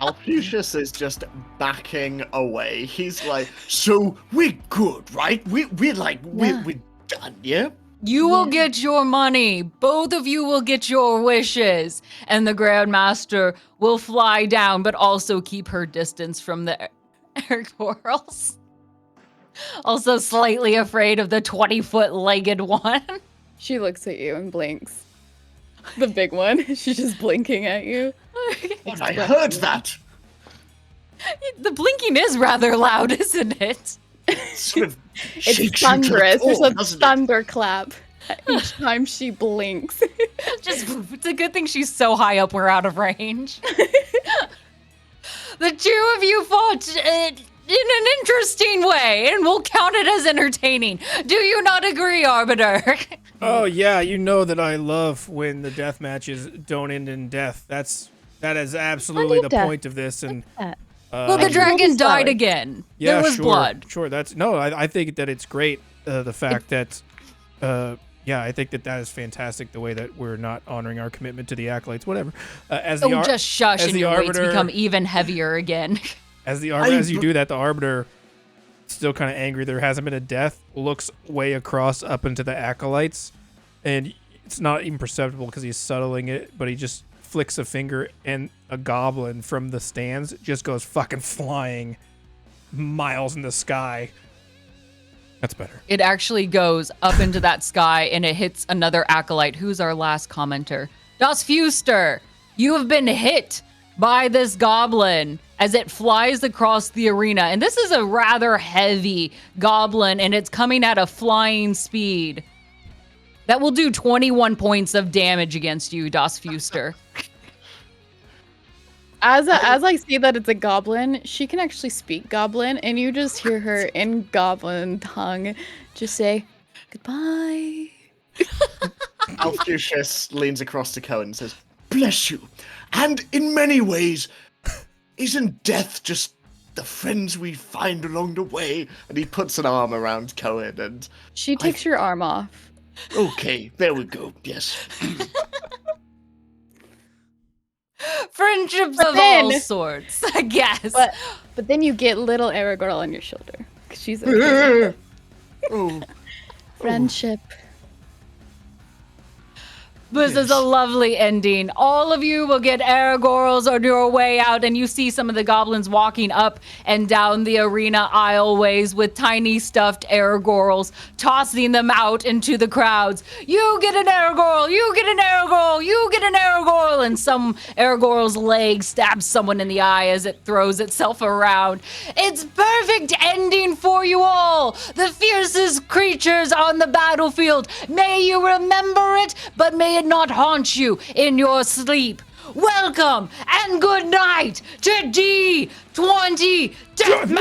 Alfucius is just backing away. He's like, so we're good, right? We're done, yeah? You will get your money. Both of you will get your wishes. And the Grandmaster will fly down, but also keep her distance from the air squirrels. Also slightly afraid of the 20-foot legged one. she looks at you and blinks. The big one. She's just blinking at you. But I heard that. The blinking is rather loud, isn't it? Sort of It's shakes you to the thunderous. There's core, a doesn't it? thunderclap each time she blinks. Just, it's a good thing she's so high up we're out of range. The two of you fought in an interesting way, and we'll count it as entertaining. Do you not agree, Arbiter? Oh yeah, you know that I love when the death matches don't end in death. That is absolutely the death. point of this. And that. Well, the dragon died again. yeah, There was sure, blood. Sure, I think that it's great. The fact that, I think that is fantastic. The way that we're not honoring our commitment to the acolytes, whatever. Just shush, as and the your weights Arbiter- become even heavier again. As you do that, the arbiter still kind of angry there hasn't been a death, looks way across up into the acolytes, and it's not even perceptible because he's subtling it, but he just flicks a finger and a goblin from the stands just goes fucking flying miles in the sky. That's better. It actually goes up into that sky and it hits another acolyte. Who's our last commenter? Das Fuster, you have been hit by this goblin as it flies across the arena. And this is a rather heavy goblin and it's coming at a flying speed. That will do 21 points of damage against you, Das Fuster. As I see that it's a goblin, she can actually speak goblin, and you just hear her in goblin tongue just say, goodbye. Alfucius leans across to Cohen and says, bless you. And in many ways, isn't death just the friends we find along the way? And he puts an arm around Cohen and... She takes your arm off. Okay, there we go, yes. Friendships of all sorts, I guess. But then you get little Aragorn on your shoulder. 'Cause she's okay. Oh. Friendship. This is a lovely ending. All of you will get Aragorls on your way out, and you see some of the goblins walking up and down the arena aisleways with tiny stuffed Aragorls, tossing them out into the crowds. You get an Aragorl! You get an Aragorl! You get an Aragorl! And some Aragorl's leg stabs someone in the eye as it throws itself around. It's perfect ending for you all! The fiercest creatures on the battlefield. May you remember it, but may it not haunt you in your sleep. Welcome and good night to D20 Deathmatch!